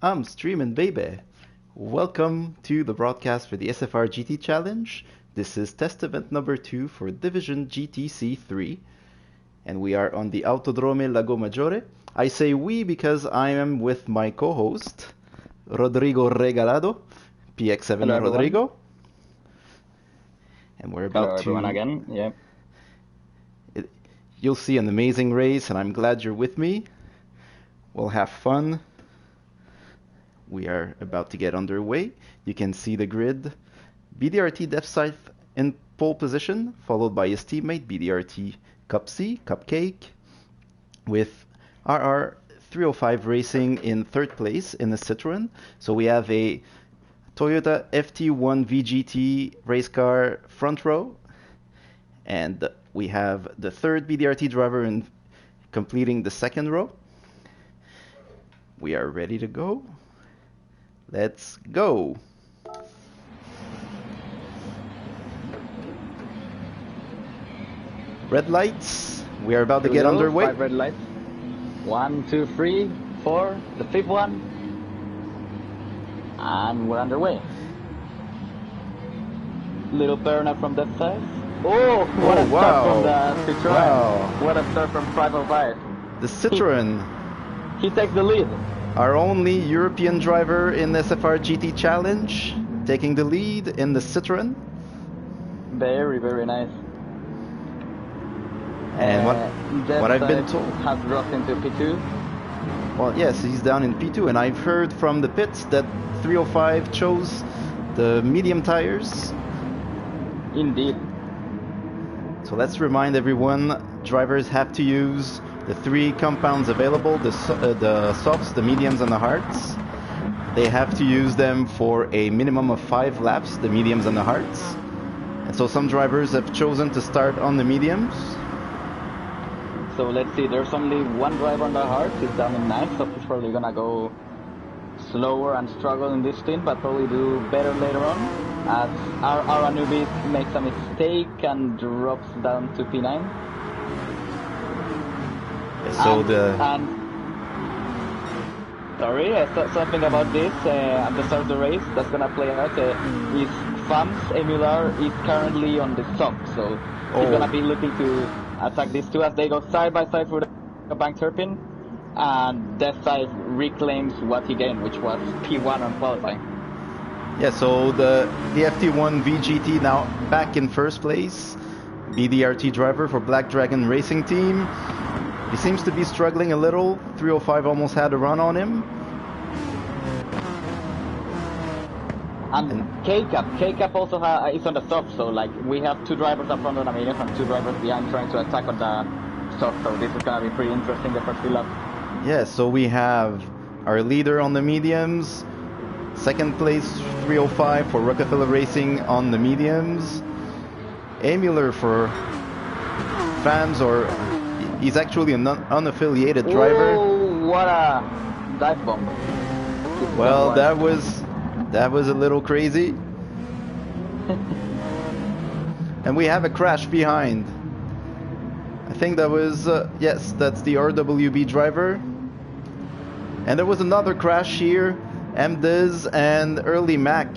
I'm streaming, baby. Welcome to the broadcast for the SFR GT Challenge. This is test event number 2 for Division GTC3, and we are on the Autodrome Lago Maggiore. I say we because I am with my co-host, Rodrigo Regalado, PX7 Hello, Rodrigo. And we're about Hello, everyone again. Yeah. You'll see an amazing race, and I'm glad you're with me. We'll have fun. We are about to get underway. You can see the grid. BDRT Depth Scythe in pole position, followed by his teammate BDRT Cup C, Cupcake, with RR 305 Racing in third place in the Citroen. So we have a Toyota FT1 VGT race car front row, and we have the third BDRT driver in completing the second row. We are ready to go. Let's go. Red lights. We are about to get underway. 5 red lights. 1, 2, 3, 4. The fifth one. And we're underway. Little burnout from that side. Oh, what a start from the Citroen. Wow. What a start from 505. The Citroen. He takes the lead. Our only European driver in the SFR GT Challenge, taking the lead in the Citroen. Very, very nice. And what I've been told has dropped into P2. Well, yes, he's down in P2, and I've heard from the pits that 305 chose the medium tires. Indeed. So let's remind everyone, drivers have to use the 3 compounds available, the softs, the mediums, and the hards. They have to use them for a minimum of 5 laps, the mediums and the hards. And so some drivers have chosen to start on the mediums. So let's see, there's only one driver on the hards, he's down in 9th, so he's probably gonna go slower and struggle in this stint, but probably do better later on, as our newbie makes a mistake and drops down to P9. So sorry, something about this at the start of the race that's gonna play out. Is FAM's Emular is currently on the top, so he's gonna be looking to attack these two as they go side by side for the bank hairpin, and Death Side reclaims what he gained, which was P1 on qualifying. Yeah, so the FT1 VGT now back in first place. BDRT driver for Black Dragon Racing Team. He seems to be struggling a little. 305 almost had a run on him. And K-Cap also is on the soft, so like we have 2 drivers up front on the medium and 2 drivers behind trying to attack on the soft, so this is gonna be pretty interesting the first few laps. Yeah, so we have our leader on the mediums, second place 305 for Rockefeller Racing on the mediums, Emular for fans, or he's actually an unaffiliated driver. Oh, what a dive bomb. Well, that was a little crazy. And we have a crash behind. I think that was, yes, that's the RWB driver. And there was another crash here, MDiz and Early Mac.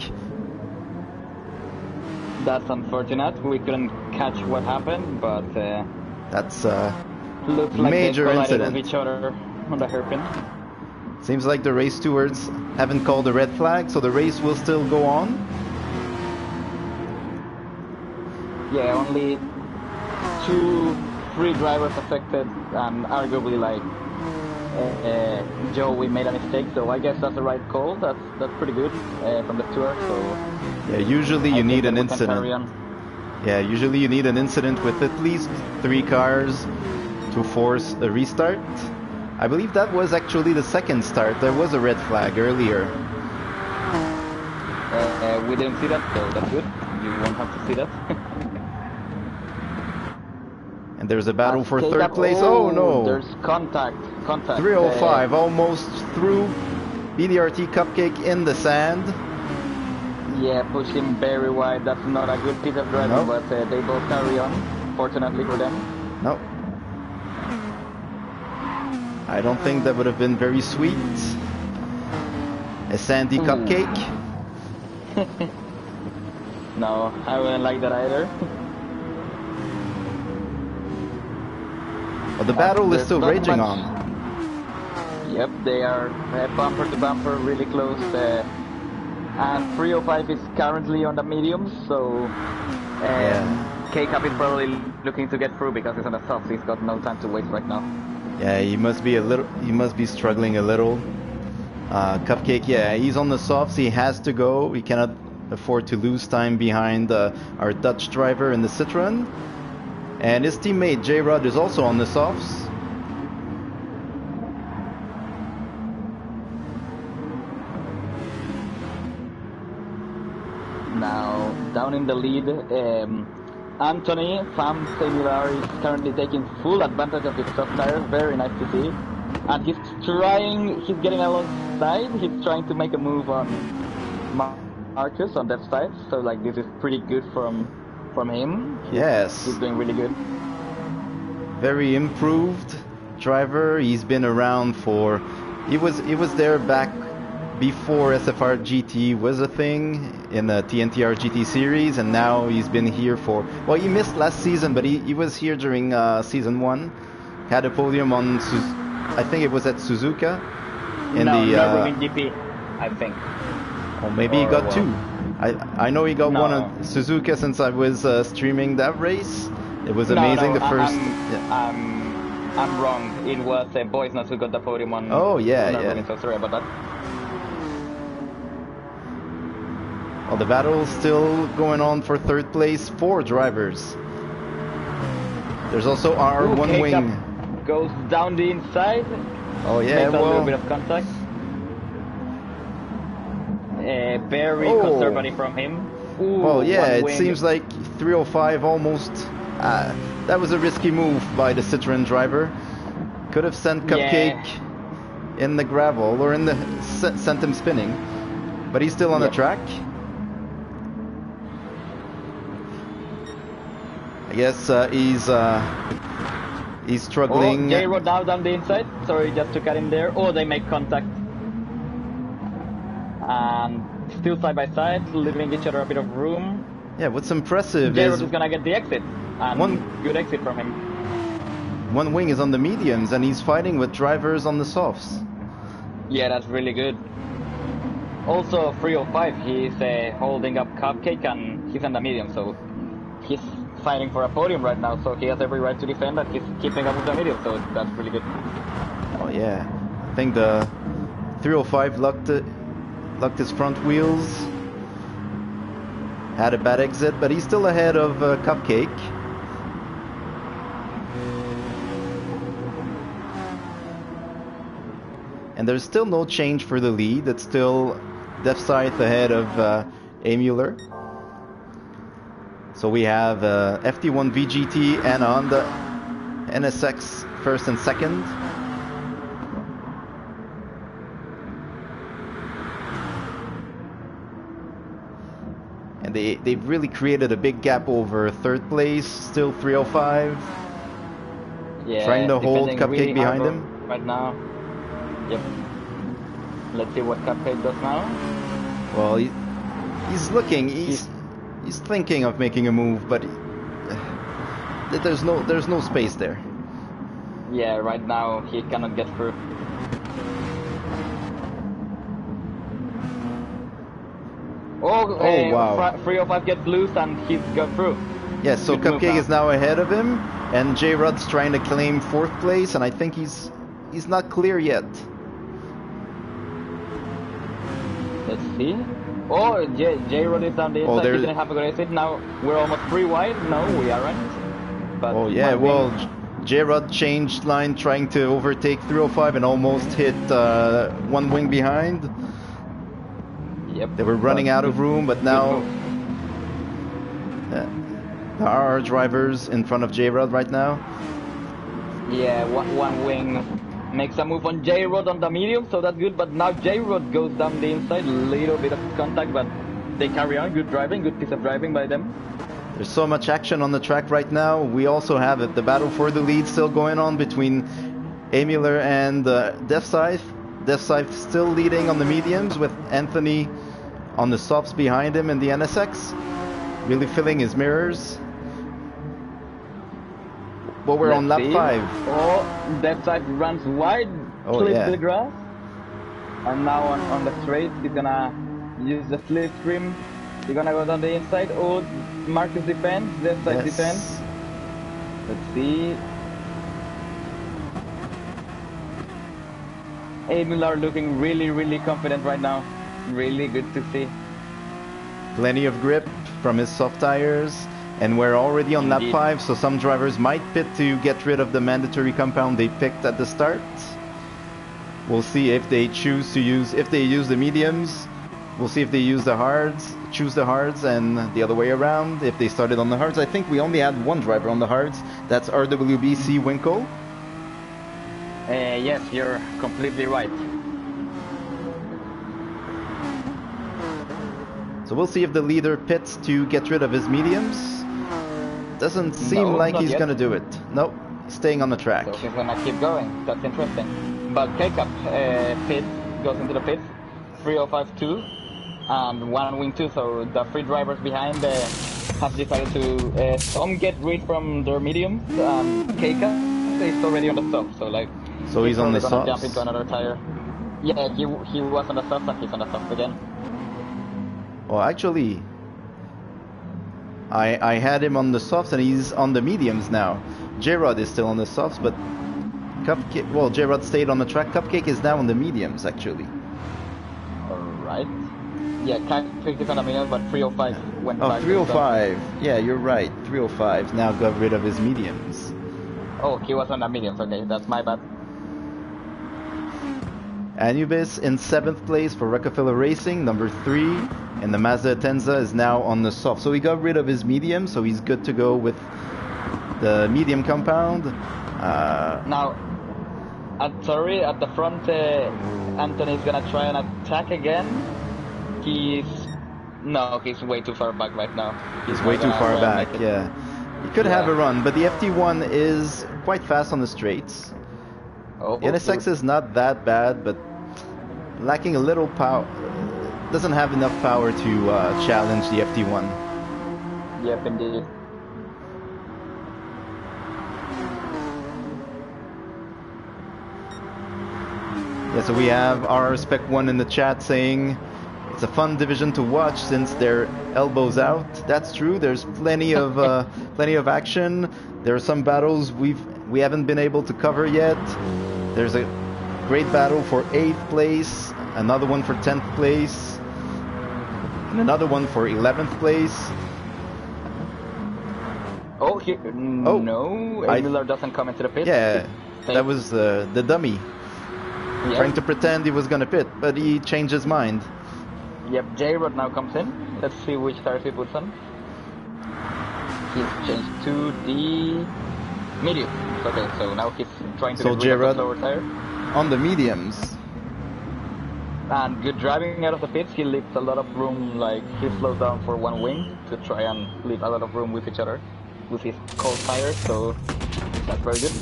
That's unfortunate. We couldn't catch what happened, but that's looks like major they incident. with each other on the hairpin. Seems like the race stewards haven't called a red flag, so the race will still go on. Yeah, only 3 drivers affected, and arguably like Joe, we made a mistake, so I guess that's the right call. That's pretty good from the steward. So yeah, usually you need an incident. Yeah, usually you need an incident with at least 3 cars to force a restart. I believe that was actually the second start. There was a red flag earlier. We didn't see that, so that's good. You won't have to see that. And there's a battle for third place. Oh no! There's contact. 305 almost through BDRT Cupcake in the sand. Yeah, push him very wide. That's not a good piece of driving, but they both carry on, fortunately for them. No. I don't think that would have been very sweet. A sandy cupcake? No, I wouldn't like that either. Well, the battle is still Not raging much. on. Yep, they are bumper to bumper, really close. And 305 is currently on the mediums, so K-Cup is probably looking to get through because he's on the softs. He's got no time to waste right now. Yeah, he must be struggling a little. Cupcake, yeah, he's on the softs. He has to go. He cannot afford to lose time behind our Dutch driver in the Citroen. And his teammate J-Rod is also on the softs. Now, down in the lead, Anthony from Similar is currently taking full advantage of his soft tires. Very nice to see. And he's getting alongside. He's trying to make a move on Marcus on that side. So, like, this is pretty good from him. Yes. He's doing really good. Very improved driver. He's been around for... He was there back before SFR GT was a thing in the TNTR GT series, and now he's been here for... Well, he missed last season, but he was here during season 1. Had a podium on... I think it was at Suzuka. In Nürburgring GP, I think. Or maybe he got 2. I know he got 1 on Suzuka since I was streaming that race. It was amazing. I'm wrong. It was Boysness who got the podium on. Oh yeah, yeah. So sorry about that. Well, the battle is still going on for third place. 4 drivers. There's also our one wing. Goes down the inside. Oh yeah, makes a little bit of contact. Very conservative from him. Well, yeah, it seems like 305 almost. That was a risky move by the Citroen driver. Could have sent Cupcake in the gravel or in the sent him spinning, but he's still on the track. I guess he's struggling. J-Rod now down the inside. Sorry, just to cut in there. Oh, they make contact. And still side by side, leaving each other a bit of room. Yeah, what's impressive J-Rod is gonna get the exit. And good exit from him. One wing is on the mediums, and he's fighting with drivers on the softs. Yeah, that's really good. Also, 305, he's holding up Cupcake, and he's on the medium, so he's fighting for a podium right now, so he has every right to defend, and he's keeping up with the medium, so that's really good. Oh yeah, I think the 305 lucked his front wheels. Had a bad exit, but he's still ahead of Cupcake. And there's still no change for the lead. It's still Def Scythe ahead of A. Mueller. So we have FT1 VGT and Honda NSX first and second. And they've really created a big gap over third place. Still 305. Yeah, trying to hold Cupcake really behind him right now. Yep. Let's see what Cupcake does now. Well, he's looking. He's thinking of making a move, but there's no space there. Yeah, right now he cannot get through. Wow. 305 gets loose and he's got through. Yeah, so Good Cupcake is now ahead of him, and J-Rod's trying to claim 4th place, and I think he's not clear yet. Let's see. Oh, J-Rod is down the inside. He didn't have a good exit. Now we're almost 3 wide. No, we aren't. But oh yeah, well, J-Rod changed line trying to overtake 305 and almost hit one wing behind. Yep. They were running out of room, but now there are drivers in front of J-Rod right now. Yeah, one wing makes a move on J-Rod on the medium, so that's good. But now J-Rod goes down the inside, little bit of contact, but they carry on. Good driving, good piece of driving by them. There's so much action on the track right now. We also have the battle for the lead still going on between A. Mueller and Def Scythe. Deathscythe still leading on the mediums with Anthony on the softs behind him in the NSX. Really filling his mirrors. But we're on lap 5. Oh, Deathscythe runs wide, clips the grass. And now on the straight, he's gonna use the slipstream. He's gonna go down the inside. Oh, Marcus defends, Deathscythe defends. Let's see. Emil are looking really confident right now. Really good to see. Plenty of grip from his soft tires. And we're already on lap 5, so some drivers might pit to get rid of the mandatory compound they picked at the start. We'll see if they choose to use, if they use the mediums. We'll see if they use the hards, choose the hards, and the other way around. If they started on the hards, I think we only had one driver on the hards. That's RWBC Winkle. Yes, you're completely right. So we'll see if the leader pits to get rid of his mediums. Doesn't seem like he's gonna do it. Nope, staying on the track. So he's gonna keep going. That's interesting. But K-Cup pit goes into the pits. 305-2 and 1 wing 2. So the 3 drivers behind have decided to some get rid from their mediums. K-Cup is already on the soft. So like. So he's on the soft. softs. Jump into another tire. Yeah, he was on the soft and he's on the soft again. Well, actually, I had him on the softs and he's on the mediums now. J-Rod is still on the softs, but Cupcake, well, J-Rod stayed on the track. Cupcake is now on the mediums, actually. Alright. Yeah, Cupcake is on the mediums, but 305 went back. Oh, 305. Yeah, you're right. 305 now got rid of his mediums. Oh, he was on the mediums. Okay, that's my bad. Anubis in 7th place for Rockefeller Racing, number 3. And the Mazda Atenza is now on the soft. So he got rid of his medium, so he's good to go with the medium compound. Now, sorry, at the front, Anthony's gonna try and attack again. He's way too far back right now. He's way too far back, yeah. He could have a run, but the FT1 is quite fast on the straights. Oh, the NSX is not that bad, but lacking a little power. Doesn't have enough power to challenge the FT1. Yep, indeed. Yeah, so we have our Spec 1 in the chat saying it's a fun division to watch since they're elbows out. That's true. There's plenty of action. There are some battles we haven't been able to cover yet. There's a great battle for 8th place, another one for 10th place. And another one for 11th place. Oh, no, Miller doesn't come into the pit. Yeah, that was the dummy. Yep. Trying to pretend he was gonna pit, but he changed his mind. Yep, J-Rod now comes in. Let's see which tires he puts on. He's changed to the medium. Okay, so now he's trying to get rid of the lower tire. On the mediums. And good driving out of the pits, he leaves a lot of room, like he slows down for 1 wing to try and leave a lot of room with each other, with his cold tires, so that's very good.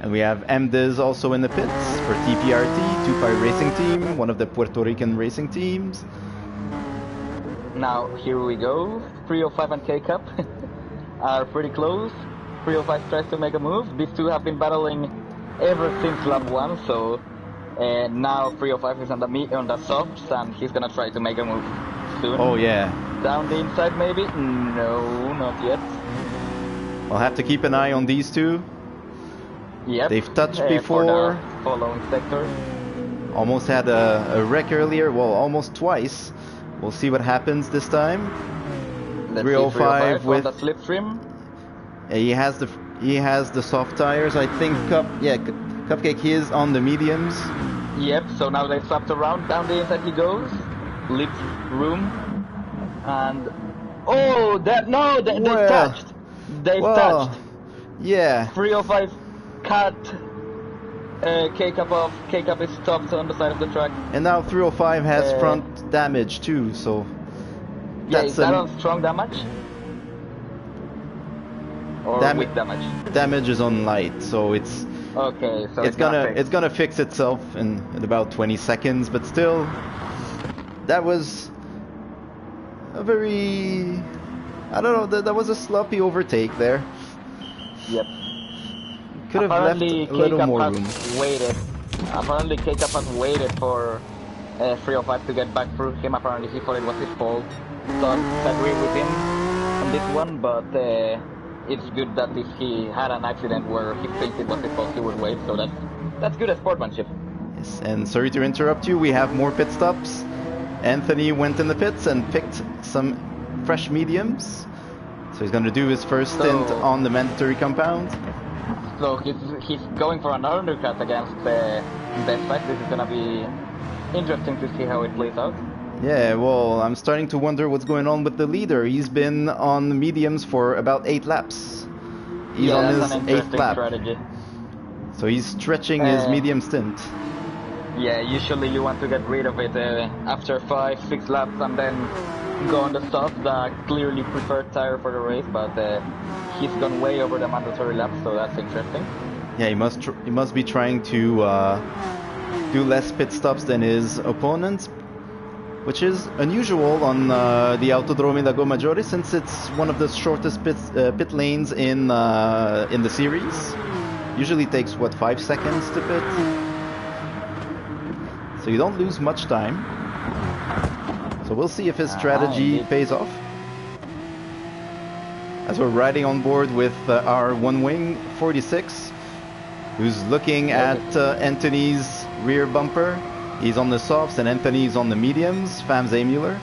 And we have MDiz also in the pits for TPRT, Two-Pi Racing Team, one of the Puerto Rican racing teams. Now, here we go. 305 and K-Cup are pretty close. 305 tries to make a move. These two have been battling ever since lap 1, so now 305 is on the softs and he's gonna try to make a move soon. Oh yeah. Down the inside maybe? No, not yet. We'll have to keep an eye on these two. Yep. They've touched before. For the following sector. Almost had a wreck earlier, well, almost twice. We'll see what happens this time. Let's 305 with the slipstream. He has the soft tires. I think Cupcake is on the mediums. Yep, so now they swapped around. Down the inside he goes. Leaves room. And they touched. They touched. Yeah. 305 cut K-Cup off. K-Cup is stopped on the side of the track. And now 305 has front damage too, so... Yeah, is that on strong damage? Or weak damage? Damage is on light, so it's Okay, so it's gonna fix itself in about 20 seconds, but still, that was a very, I don't know, that was a sloppy overtake there. Yep. Could have left a little more room. Apparently K-Cup has waited for 305 to get back through him. Apparently he thought it was his fault. Don't agree with him on this one, but it's good that if he had an accident where he thinks it was his fault, he would wait. So that's good sportsmanship. Yes, and sorry to interrupt you, we have more pit stops. Anthony went in the pits and picked some fresh mediums. So he's going to do his first stint on the mandatory compound. So he's going for an undercut against Deathside. This is going to be interesting to see how it plays out. Yeah, well, I'm starting to wonder what's going on with the leader. He's been on mediums for about 8 laps. He's on his 8th lap. Strategy. So he's stretching his medium stint. Yeah, usually you want to get rid of it after 5-6 laps and then go on the soft, the clearly preferred tire for the race, but he's gone way over the mandatory lap, so that's interesting. Yeah, he must be trying to do less pit stops than his opponents, which is unusual on the Autodromo Lago Maggiore, since it's one of the shortest pit lanes in the series. Usually takes, what, 5 seconds to pit? So you don't lose much time. So we'll see if his strategy pays off. As we're riding on board with our one wing 46, who's looking at Anthony's rear bumper. He's on the softs and Anthony's on the mediums, Fams A. Mueller.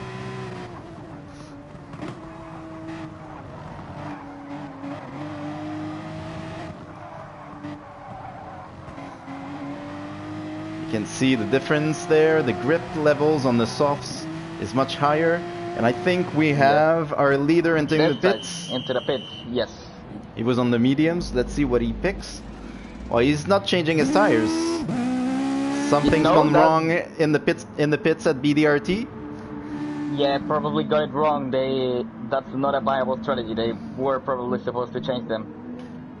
You can see the difference there. The grip levels on the softs is much higher. And I think we have our leader entering the pits. Into the pits, yes. He was on the mediums. Let's see what he picks. Well, he's not changing his tires. Something's gone wrong in the pits at BDRT. Yeah, probably got it wrong. That's not a viable strategy. They were probably supposed to change them.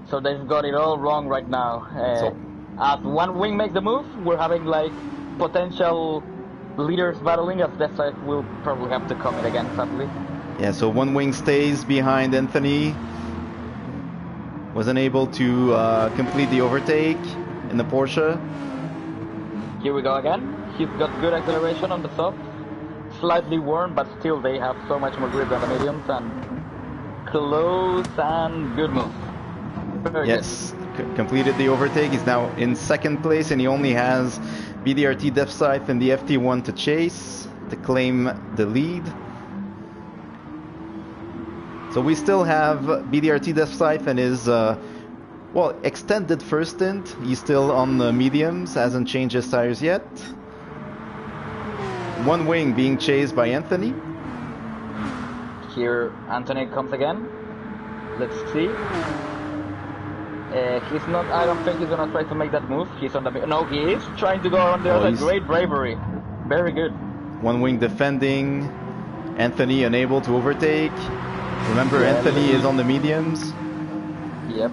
So they've got it all wrong right now. As one wing makes the move, we're having like potential leaders battling, as that side will probably have to come in again, sadly. Yeah, so one wing stays behind Anthony. Wasn't able to complete the overtake in the Porsche. Here we go again. He's got good acceleration on the soft. Slightly worn, but still they have so much more grip than the mediums, and close and good move. Yes, completed the overtake. He's now in second place, and he only has BDRT Deathscythe and the FT1 to chase to claim the lead. So we still have BDRT Deathscythe and his extended first stint. He's still on the mediums, hasn't changed his tires yet. One wing being chased by Anthony. Here Anthony comes again. Let's see. He's not. I don't think he's gonna try to make that move. He's on the. No, he is trying to go on the other. Great bravery. Very good. One wing defending. Anthony unable to overtake. Remember, Anthony is on the mediums. Yep.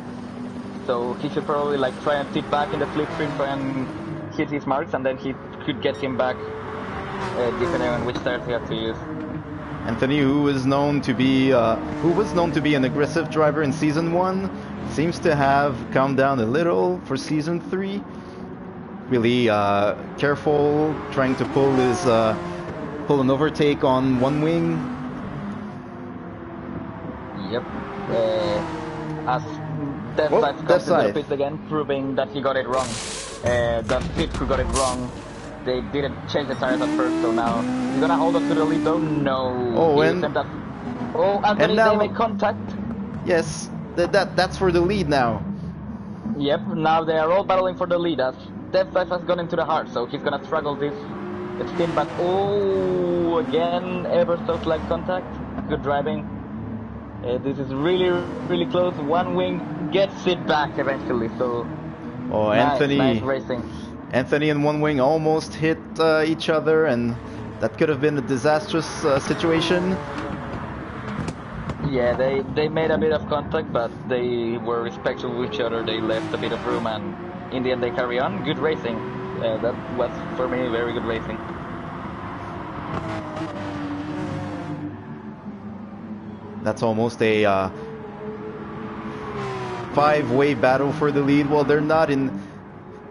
So he should probably like try and sit back in the slipstream, try and hit his marks, and then he could get him back, depending on which tires he has to use. Anthony, who was known to be an aggressive driver in season 1, seems to have calmed down a little for season 3. Really careful, trying to pull an overtake on one wing. Yep. As Deathscythe comes into the pits again, proving that he got it wrong. The pit who got it wrong. They didn't change the tires at first, so now he's gonna hold on to the lead though. No. Anthony, they make contact. Yes, that's for the lead now. Yep, now they are all battling for the lead as Deathscythe has gone into the hard, so he's gonna struggle this stint, but again, ever so slight contact. Good driving. This is really, really close. One wing gets it back eventually, so nice racing. Anthony and one wing almost hit each other, and that could have been a disastrous situation. Yeah, they made a bit of contact, but they were respectful of each other. They left a bit of room, and in the end they carry on. Good racing. That was for me very good racing. That's almost a five-way battle for the lead. Well, they're not in...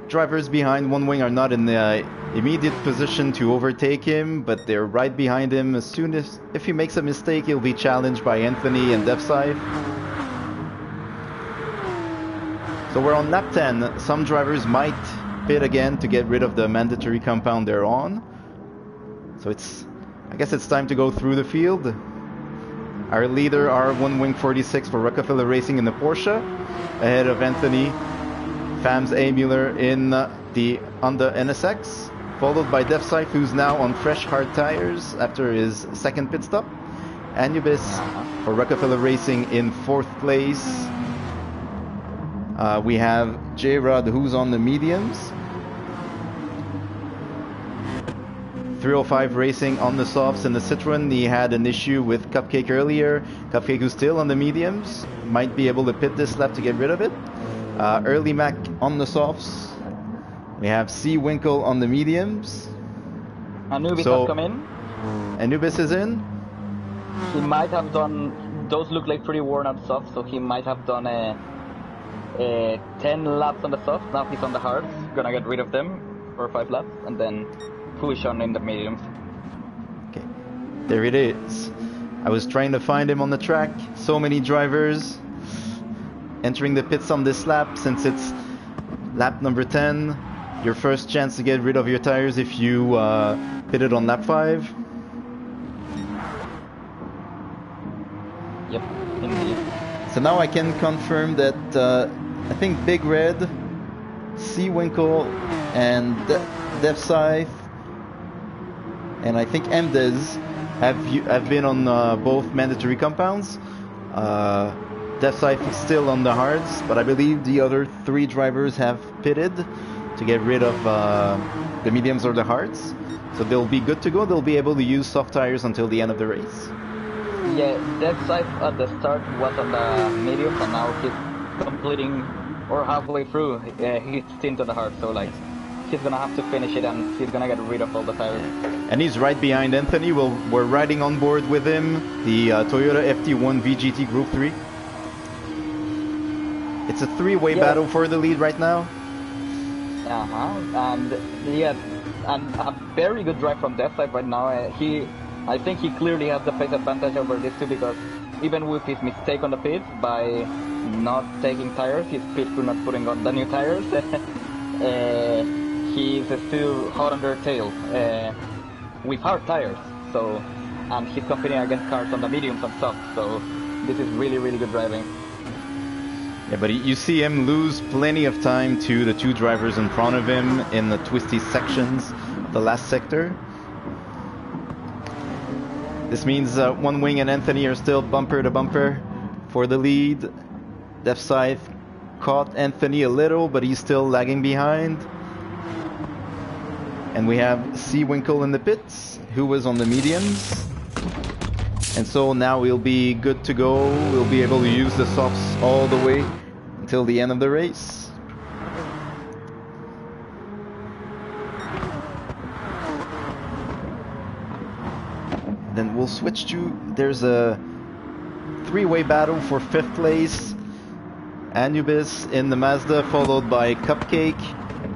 Drivers behind One Wing are not in the immediate position to overtake him, but they're right behind him. As soon as... If he makes a mistake, he'll be challenged by Anthony and DevScythe. So we're on lap 10. Some drivers might pit again to get rid of the mandatory compound they're on. So it's... I guess it's time to go through the field. Our leader are One Wing 46 for Rockefeller Racing in the Porsche, ahead of Anthony Fams A. Mueller in the Honda NSX, followed by DevScythe, who's now on fresh hard tires after his second pit stop. Anubis for Rockefeller Racing in 4th place. We have J-Rod, who's on the mediums. 305 Racing on the softs in the Citroen. He had an issue with Cupcake earlier. Cupcake, who's still on the mediums, might be able to pit this lap to get rid of it. Early Mac on the softs. We have C. Winkle on the mediums. Anubis has come in. Anubis is in. He might have done... Those look like pretty worn out softs, so he might have done a 10 laps on the softs. Now he's on the hards. Gonna get rid of them for 5 laps and then push on in the mediums. Okay, there it is. I was trying to find him on the track. So many drivers entering the pits on this lap, since it's lap number 10. Your first chance to get rid of your tires if you pitted on lap 5. Yep, indeed. So now I can confirm that I think Big Red, C. Winkle, and DevScythe, and I think MDes have been on both mandatory compounds. DevScythe is still on the hards, but I believe the other 3 drivers have pitted to get rid of the mediums or the hards. So they'll be good to go. They'll be able to use soft tires until the end of the race. Yeah, DevScythe at the start was on the mediums, and now he's completing or halfway through his stint on the hard. So like, he's gonna have to finish it, and he's gonna get rid of all the tires. And he's right behind Anthony. We're riding on board with him, the Toyota FT1 VGT Group 3. It's a 3-way battle for the lead right now. And yeah, and a very good drive from DevScythe right now. I think he clearly has the pace advantage over these two, because even with his mistake on the pit by not taking tires, his pit crew not putting on the new tires, he's still hot on their tail with hard tires. So, and he's competing against cars on the mediums and soft. So this is really, really good driving. Yeah, but you see him lose plenty of time to the 2 drivers in front of him in the twisty sections of the last sector. This means One Wing and Anthony are still bumper to bumper for the lead. DevScythe caught Anthony a little, but he's still lagging behind. And we have C. Winkle in the pits, who was on the mediums. And so now we'll be good to go. We'll be able to use the softs all the way until the end of the race. Then we'll switch to... There's a 3-way battle for 5th place. Anubis in the Mazda, followed by Cupcake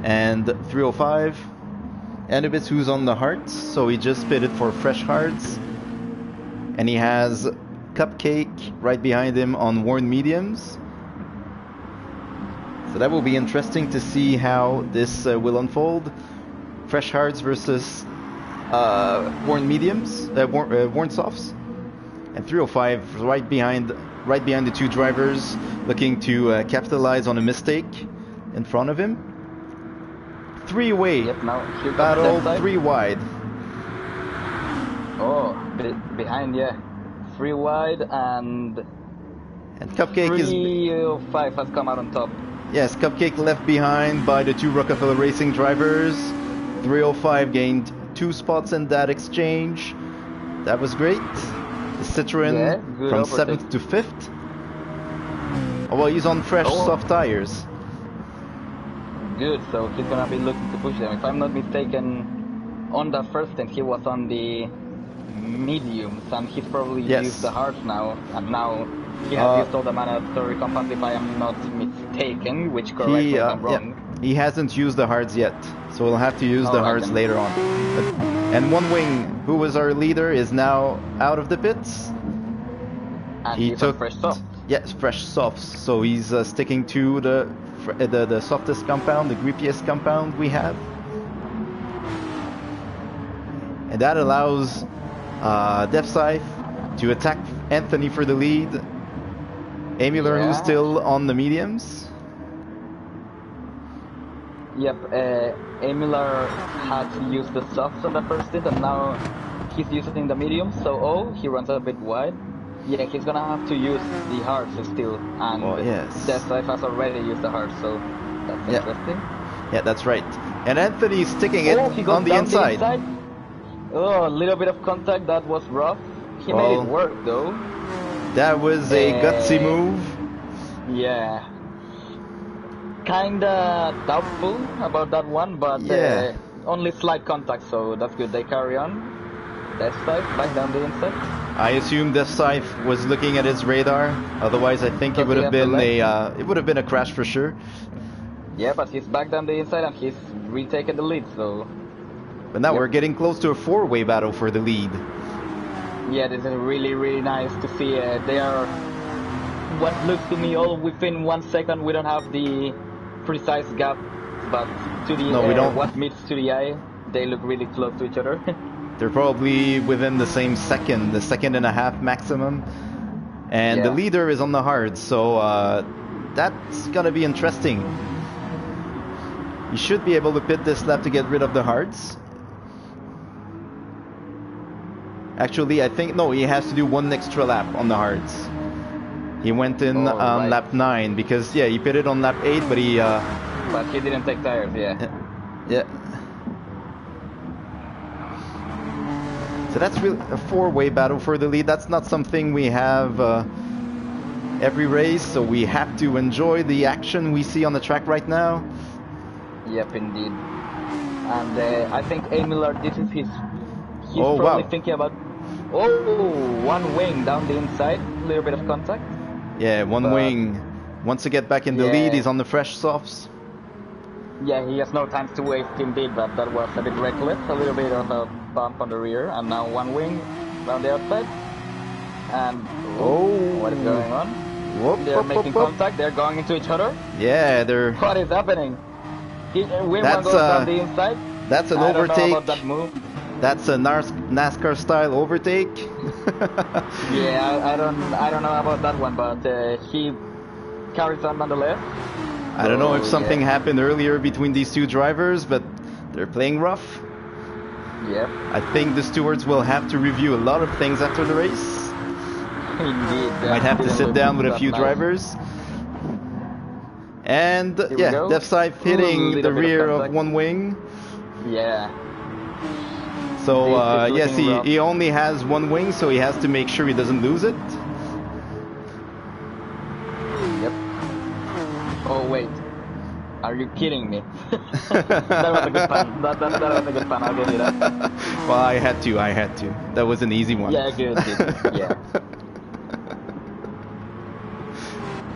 and 305. Anubis, who's on the hards, so he just pitted for fresh hards. And he has Cupcake right behind him on worn mediums. So that will be interesting to see how this will unfold. Fresh hards versus worn mediums, worn softs. And 305 right behind the 2 drivers, looking to capitalize on a mistake in front of him. 3-way battle, 3 wide. Oh, behind, yeah. 3 wide, and Cupcake 305 has come out on top. Yes, Cupcake left behind by the 2 Rockefeller Racing drivers. 305 gained 2 spots in that exchange. That was great. The Citroen from 7th to 5th. Oh, well, he's on fresh soft tires. good, so he's gonna be looking to push them. If I'm not mistaken, on the first stint he was on the mediums, and he's probably used the hards now, and now he has used all the mandatory compounds if I am not mistaken, which correct me if I'm wrong. Yeah, he hasn't used the hards yet, so we'll have to use the hards later on. And One Wing, who was our leader, is now out of the pits. And he took fresh softs. Yes, fresh softs. So he's sticking to the softest compound, the grippiest compound we have. And that allows Def Scythe to attack Anthony for the lead. Amular, who's still on the mediums. Yep, Amular had used the softs on the first stint, and now he's using the mediums, so he runs a bit wide. Yeah, he's gonna have to use the hards still, and Def Scythe has already used the hards, so that's interesting. Yeah, that's right. And Anthony's sticking it on the inside. Oh, a little bit of contact, that was rough. He made it work though. That was a gutsy move. Yeah. Kinda doubtful about that one, but only slight contact, so that's good. They carry on. Def Scythe back down the inside. I assume Def Scythe was looking at his radar. Otherwise, I think it would have been a crash for sure. Yeah, but he's back down the inside and he's retaken the lead. So. But now we're getting close to a four-way battle for the lead. Yeah, this is really, really nice to see. They are what looks to me all within 1 second. We don't have the precise gap, but to the we don't. What meets to the eye, they look really close to each other. They're probably within the same second, the second and a half maximum. And the leader is on the hard, so that's gonna be interesting. You should be able to pit this lap to get rid of the hards. Actually, I think, no, he has to do one extra lap on the hards. He went in lap 9 because, he pitted on lap 8, but he... But he didn't take tires, Yeah. So that's really a four-way battle for the lead. That's not something we have every race, so we have to enjoy the action we see on the track right now. Yep, indeed. And I think Amular, this is he's probably thinking about... One Wing down the inside, a little bit of contact. Yeah, One Wing wants to get back in the lead. He's on the fresh softs. Yeah, he has no time to waste indeed, but that was a bit reckless. A little bit of a bump on the rear, and now One Wing down the outside. And what is going on? They're making contact. They're going into each other. Yeah, they're. What is happening? Wing goes down the inside. That's an overtake. I don't know about that move. That's a NASCAR style overtake. Yeah, I don't know about that one, but he carries on nonetheless. I don't know if something happened earlier between these two drivers, but they're playing rough. Yep. I think the stewards will have to review a lot of things after the race. Indeed. Might have to sit down with a few drivers. And Def Scythe hitting the rear of One Wing. Yeah. So yes, he only has One Wing, so he has to make sure he doesn't lose it. Yep. Oh wait, are you kidding me? That was a good pun. That was a good pun. I'll give you that. Well, I had to. That was an easy one. Yeah, good. Yeah.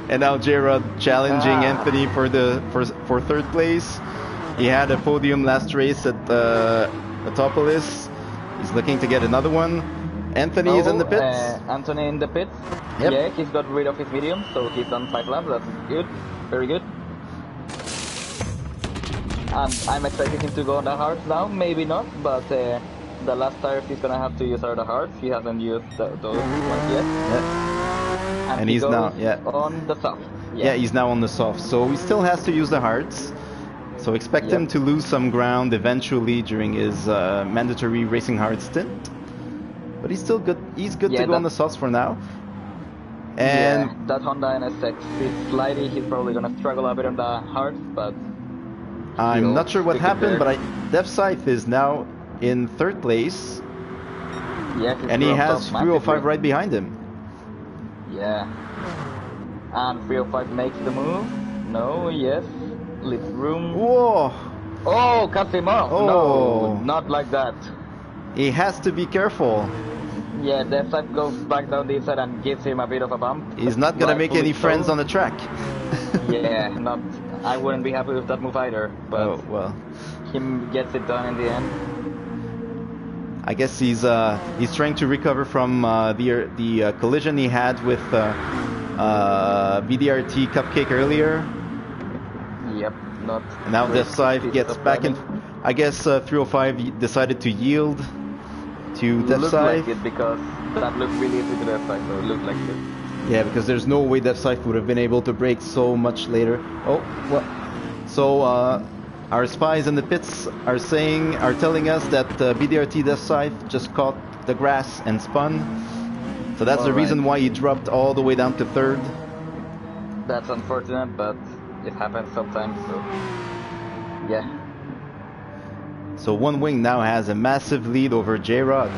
And now Gerard challenging Anthony for third place. He had a podium last race at Autopolis. He's looking to get another one. Anthony is in the pits. Anthony in the pits. Yep. Yeah, he's got rid of his medium, so he's done 5 laps. That's good. Very good. And I'm expecting him to go on the hards now. Maybe not, but the last tires he's gonna have to use are the hards. He hasn't used those ones yet. Yeah. And he's now on the soft. Yeah, he's now on the soft. So he still has to use the hards. So expect him to lose some ground eventually during his mandatory racing hard stint. But he's still good. He's good to go on the softs for now. And that Honda NSX is slidey. He's probably gonna struggle a bit on the hards, but I'm not sure what happened. But Def Scythe is now in third place. Yeah, and he has 305 right behind him. Yeah. And 305 makes the move. No, yes. leave room. Whoa! Oh, cut him off. Oh. No, not like that. He has to be careful. Yeah, the side goes back down the inside and gives him a bit of a bump. He's not gonna make any friends on the track. Yeah, not. I wouldn't be happy with that move either. But Oh well. he gets it done in the end. I guess he's trying to recover from the collision he had with BDRT Cupcake earlier. Yep, not. And now Deathscythe gets back in. I guess 305 decided to yield to Deathscythe. Looked like it because that looked really easy to Deathscythe, so it looked like it. Yeah, because there's no way Deathscythe would have been able to brake so much later. Oh, well. So our spies in the pits are telling us that BDRT Deathscythe just caught the grass and spun. So that's the reason why he dropped all the way down to third. That's unfortunate, but it happens sometimes, so yeah. So One Wing now has a massive lead over J-Rod.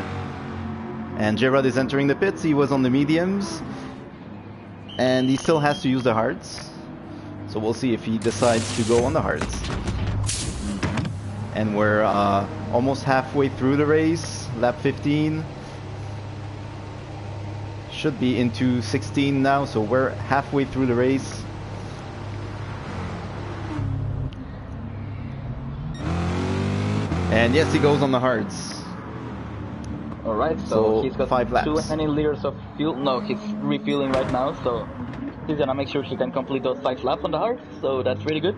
And J-Rod is entering the pits. He was on the mediums. And he still has to use the hards. So we'll see if he decides to go on the hards. And we're almost halfway through the race. Lap 15. Should be into 16 now, so we're halfway through the race. And yes, he goes on the hards. Alright, so he's got 5 laps. too many liters of fuel. No, he's refueling right now, so he's gonna make sure he can complete those 5 laps on the hards, so that's really good.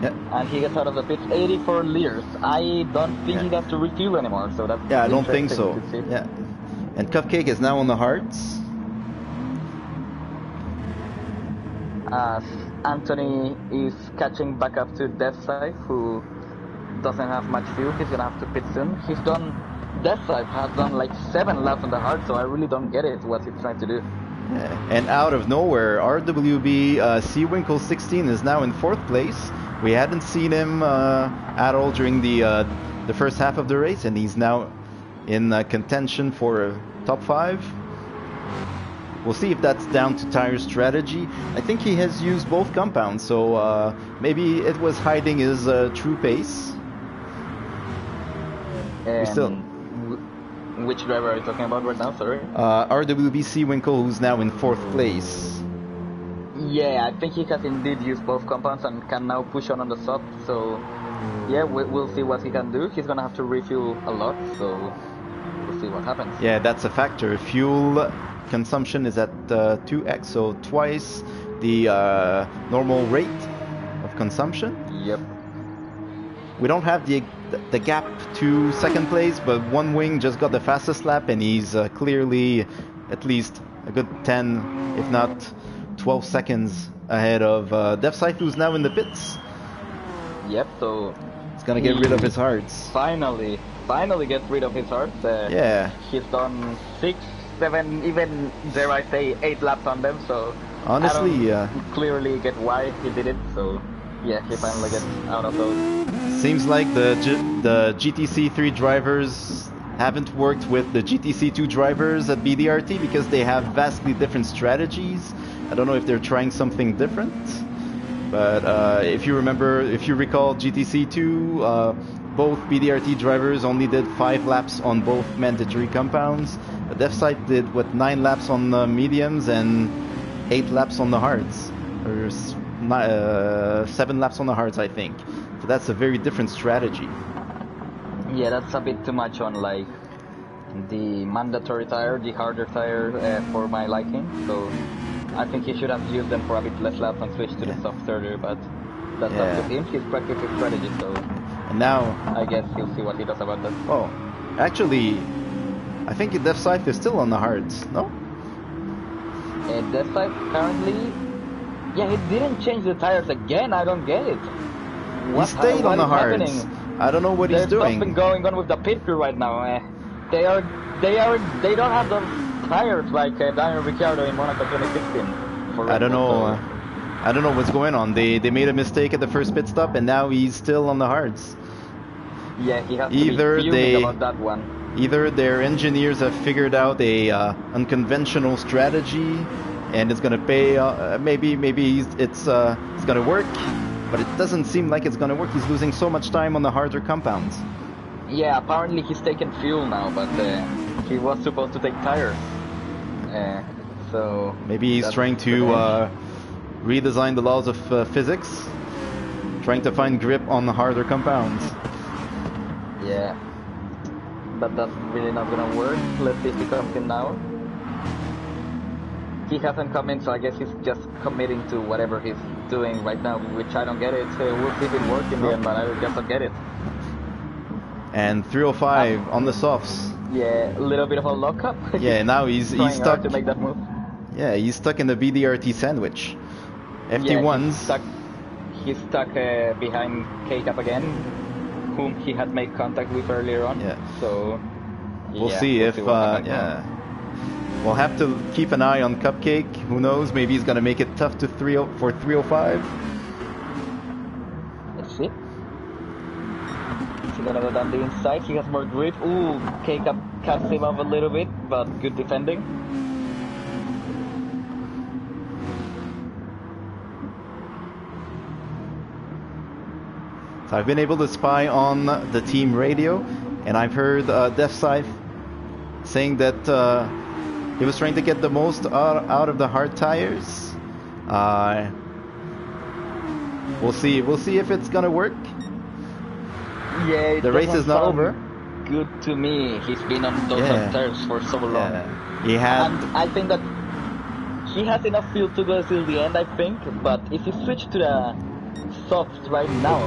Yeah. And he gets out of the pits 84 liters. I don't think he has to refuel anymore, so that's I don't think so. to see. Yeah. And Cupcake is now on the hards. As Anthony is catching back up to Deathscythe, who doesn't have much fuel. He's gonna have to pit soon. Deathscythe has done like 7 laps on the hard, so I really don't get it what he's trying to do. Yeah. And out of nowhere, RWB Seawinkle 16 is now in 4th place. We hadn't seen him at all during the first half of the race, and he's now in contention for top 5. We'll see if that's down to tire strategy. I think he has used both compounds, so maybe it was hiding his true pace. Which driver are you talking about right now, sorry? RWB Seawinkle, who's now in 4th place. Yeah, I think he has indeed used both compounds and can now push on the sub, so yeah, we'll see what he can do. He's gonna have to refuel a lot, so we'll see what happens. Yeah, that's a factor. Fuel consumption is at 2x, so twice the normal rate of consumption. Yep. We don't have the gap to 2nd place, but One Wing just got the fastest lap, and he's clearly at least a good 10, if not 12 seconds ahead of Deathscythe, who's now in the pits. Yep, so he's gonna get rid of his hards. Finally get rid of his hards. Yeah. He's done 6, 7, even dare I say 8 laps on them, so honestly, I don't clearly get why he did it, so yeah, he finally gets out of those. Seems like the GTC3 drivers haven't worked with the GTC2 drivers at BDRT because they have vastly different strategies. I don't know if they're trying something different, but if you recall GTC2, both BDRT drivers only did 5 laps on both mandatory compounds. Deathscythe did 9 laps on the mediums and 8 laps on the hards, or 7 laps on the hards, I think. So that's a very different strategy. Yeah, that's a bit too much on like the mandatory tire, the harder tire for my liking. So I think he should have used them for a bit less laps and switched to the softer, but that's up to him. He's practicing his strategy, so and now I guess he'll see what he does about that. Oh, actually, I think Deathscythe is still on the hards, no? Deathscythe currently, yeah, he didn't change the tires again. I don't get it. He stayed on the hards. Happening? I don't know what he's doing. There's something going on with the pit crew right now. They don't have those tires like Daniel Ricciardo in Monaco 2016. I don't know. I don't know what's going on. They made a mistake at the first pit stop, and now he's still on the hards. Yeah, he has to be fuming about that one. Either their engineers have figured out a unconventional strategy, and it's gonna pay. Maybe it's gonna work, but it doesn't seem like it's gonna work. He's losing so much time on the harder compounds. Yeah, apparently he's taking fuel now, but he was supposed to take tires. So maybe he's trying to redesign the laws of physics, trying to find grip on the harder compounds. Yeah, but that's really not gonna work. Let's see if he comes in now. He hasn't come in, so I guess he's just committing to whatever he's doing right now, which I don't get it. We'll see if it works in the end, but I just don't get it. And 305 on the softs. Yeah, a little bit of a lockup. Yeah, now he's stuck. Hard to make that move. Yeah, he's stuck in the BDRT sandwich. FT1s. Yeah, he's stuck behind K-Cap again, whom he had made contact with earlier on. Yeah. So we'll see if we'll have to keep an eye on Cupcake. Who knows? Maybe he's gonna make it tough to 305. Let's see. He's gonna go down the inside. He has more grip. Ooh, K-Cap cuts him off a little bit, but good defending. So I've been able to spy on the team radio, and I've heard DefScythe saying that he was trying to get the most out of the hard tires. We'll see if it's gonna work. Yeah, the race is not over. Good to me. He's been on those hard tires for so long. Yeah. He had. And I think that he has enough fuel to go till the end. I think, but if you switch to the soft right now,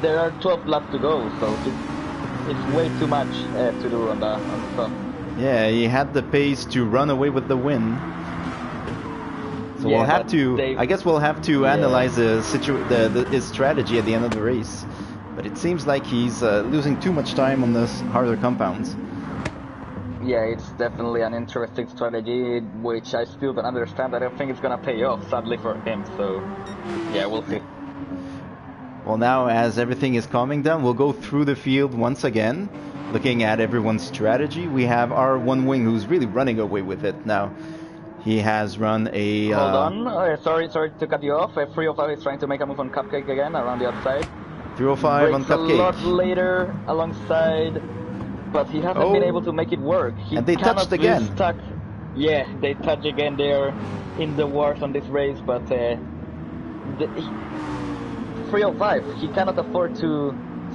there are 12 laps to go, so it's way too much to do on the soft. Yeah, he had the pace to run away with the win. So yeah, we'll have to. I guess we'll have to analyze his strategy at the end of the race. But it seems like he's losing too much time on this harder compounds. Yeah, it's definitely an interesting strategy, which I still don't understand. I don't think it's gonna pay off, sadly for him. So yeah, we'll see. Well, now as everything is calming down, we'll go through the field once again, looking at everyone's strategy. We have our one wing who's really running away with it now. He has run a... Hold on, sorry to cut you off. 305 is trying to make a move on Cupcake again, around the outside. 305 on Cupcake. A lot later alongside, but he hasn't been able to make it work. And they touched again. Stuck. Yeah, they touch again. They are in the wars on this race, but 305, he cannot afford to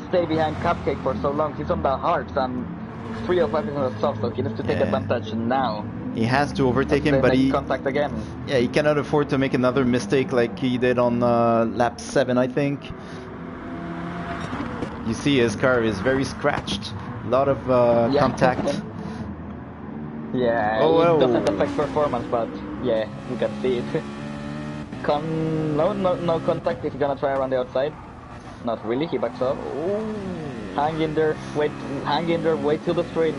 stay behind Cupcake for so long. He's on the hards, and 305 is on the soft, so he needs to take advantage now. He has to overtake him, but he contact again. Yeah, he cannot afford to make another mistake like he did on lap 7, I think. You see his car is very scratched. A lot of contact. Yeah, it doesn't affect performance, but yeah, you can see it. No contact if you're gonna try around the outside. Not really, he backs up. Ooh. Hang in there, wait till the straight,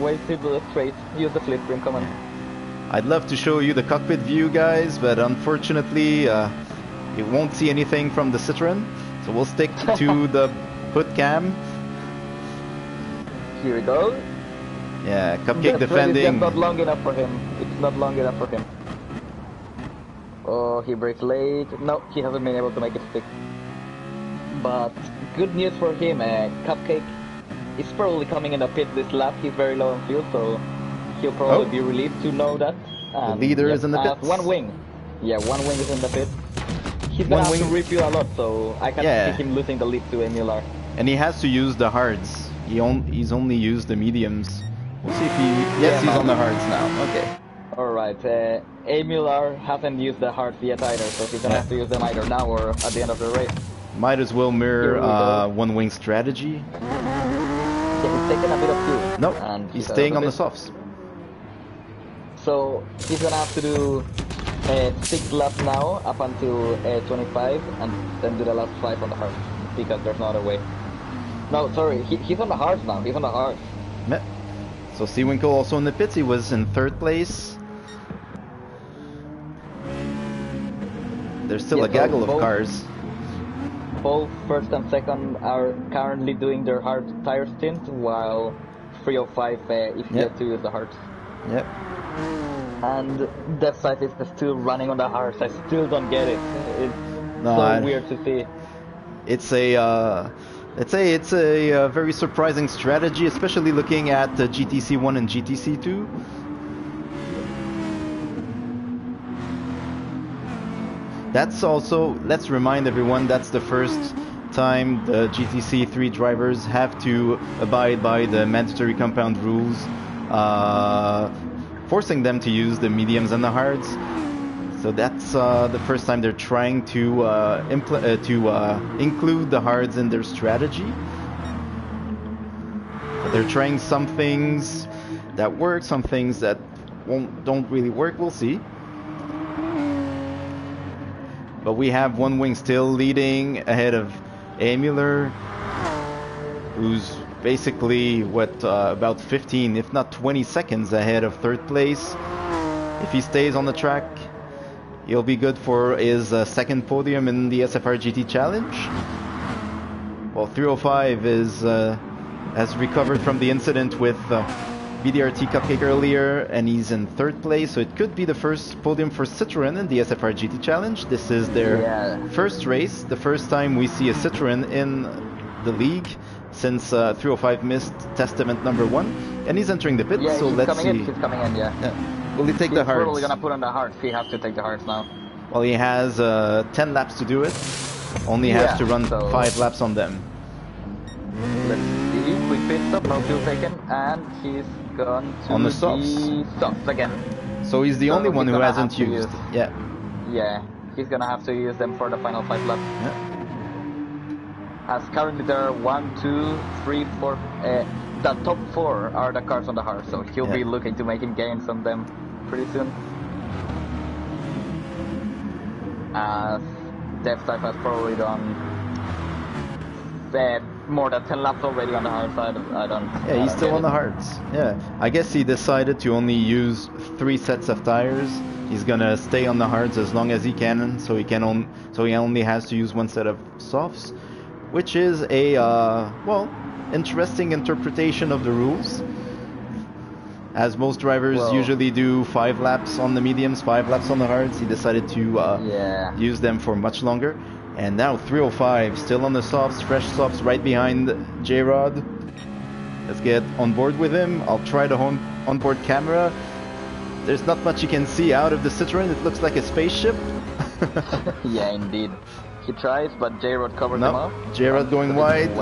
use the flip rim, come on. I'd love to show you the cockpit view, guys, but unfortunately you won't see anything from the Citroen, so we'll stick to the put cam. Here we go. Yeah, Cupcake defending. It's not long enough for him. It's not long enough for him. Oh, he brakes late. No, he hasn't been able to make it stick. But good news for him. Cupcake is probably coming in the pit this lap. He's very low on fuel, so he'll probably be relieved to know that. The leader is in the pit. One wing. Yeah, one wing is in the pit. He's gonna have to refuel a lot, so I can't see him losing the lead to Emilar. And he has to use the hards. He's only used the mediums. We'll see if he... Yes, he's on the hards now. Okay. Alright, Emilar hasn't used the hards yet either, so he's gonna have to use them either now or at the end of the race. Might as well mirror one wing strategy. Yeah, he's taking a bit of fuel. Nope, and he's staying on the softs. So he's gonna have to do 6 laps now up until 25 and then do the last 5 on the hards because there's no other way. No, sorry, he's on the hards now, he's on the hards. So Seawinkle also in the pits, he was in 3rd place. There's still a gaggle of cars. Both 1st and 2nd are currently doing their hard tire stint, while 305 is yet to use the hards. Yep. And DefScythe is still running on the hards. I still don't get it. It's so weird to see. It's a let's say it's a very surprising strategy, especially looking at GTC1 and GTC2. That's also, let's remind everyone, that's the first time the GTC3 drivers have to abide by the mandatory compound rules, forcing them to use the mediums and the hards. So that's the first time they're trying to include the hards in their strategy. So they're trying some things that work, some things that don't really work. We'll see. But we have One Wing still leading ahead of Mueller, who's basically about 15, if not 20 seconds ahead of third place. If he stays on the track, he'll be good for his second podium in the SFR GT Challenge. Well, 305 has recovered from the incident with BDRT Cupcake earlier, and he's in third place, so it could be the first podium for Citroën in the SFR GT Challenge. This is their first race, the first time we see a Citroën in the league since 305 missed Testament number 1, and he's entering the pit, so let's see. He's coming in, Will he take the hearts? He's probably gonna put on the hearts. He has to take the hearts now. Well, he has 10 laps to do it. Only has to run 5 laps on them. Let's see. Quick pit stop, no fuel taken, and he's gone to on the softs again. So he's the only one who hasn't used. Yeah, he's gonna have to use them for the final 5 laps. As currently there are 1, 2, 3, 4. The top 4 are the cars on the heart, so he'll be looking to making gains on them pretty soon. As DevStype has probably done more than 10 laps already on the hard side. He's still on the hards. I guess he decided to only use 3 sets of tires. He's gonna stay on the hards as long as he can, so he only has to use 1 set of softs, which is a interesting interpretation of the rules. As most drivers usually do 5 laps on the mediums, 5 laps on the hards, he decided to use them for much longer. And now 305 still on the softs, fresh softs right behind J-Rod. Let's get on board with him. I'll try the onboard camera. There's not much you can see out of the Citroën. It looks like a spaceship. Yeah, indeed. He tries, but J-Rod covers him up. J-Rod going wide.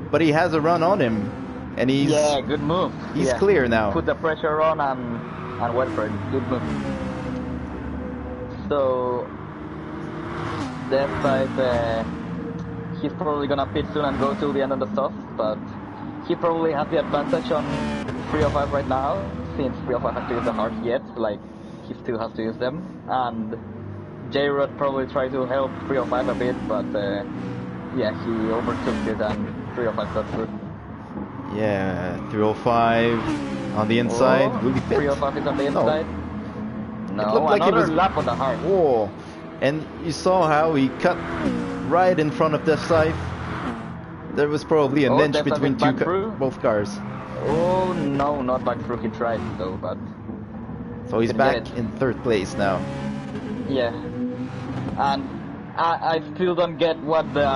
But he has a run on him. And he's... Yeah, good move. He's clear now. Put the pressure on and went for it. Good move. So... that side, he's probably gonna pit soon and go till the end of the stuff, but he probably has the advantage on 305 right now, since 305 has to use the heart yet, like, he still has to use them, and J-Rod probably tried to help 305 a bit, but yeah, he overtook it and 305 got through. Yeah, 305 on the inside, will he pit? 305 is on the inside. No, it looked like another he was... lap on the heart. Whoa. And you saw how he cut right in front of DevStype. There was probably an inch between both cars. Oh no, not back through. He tried though, but... So he's back in third place now. Yeah. And I still don't get what the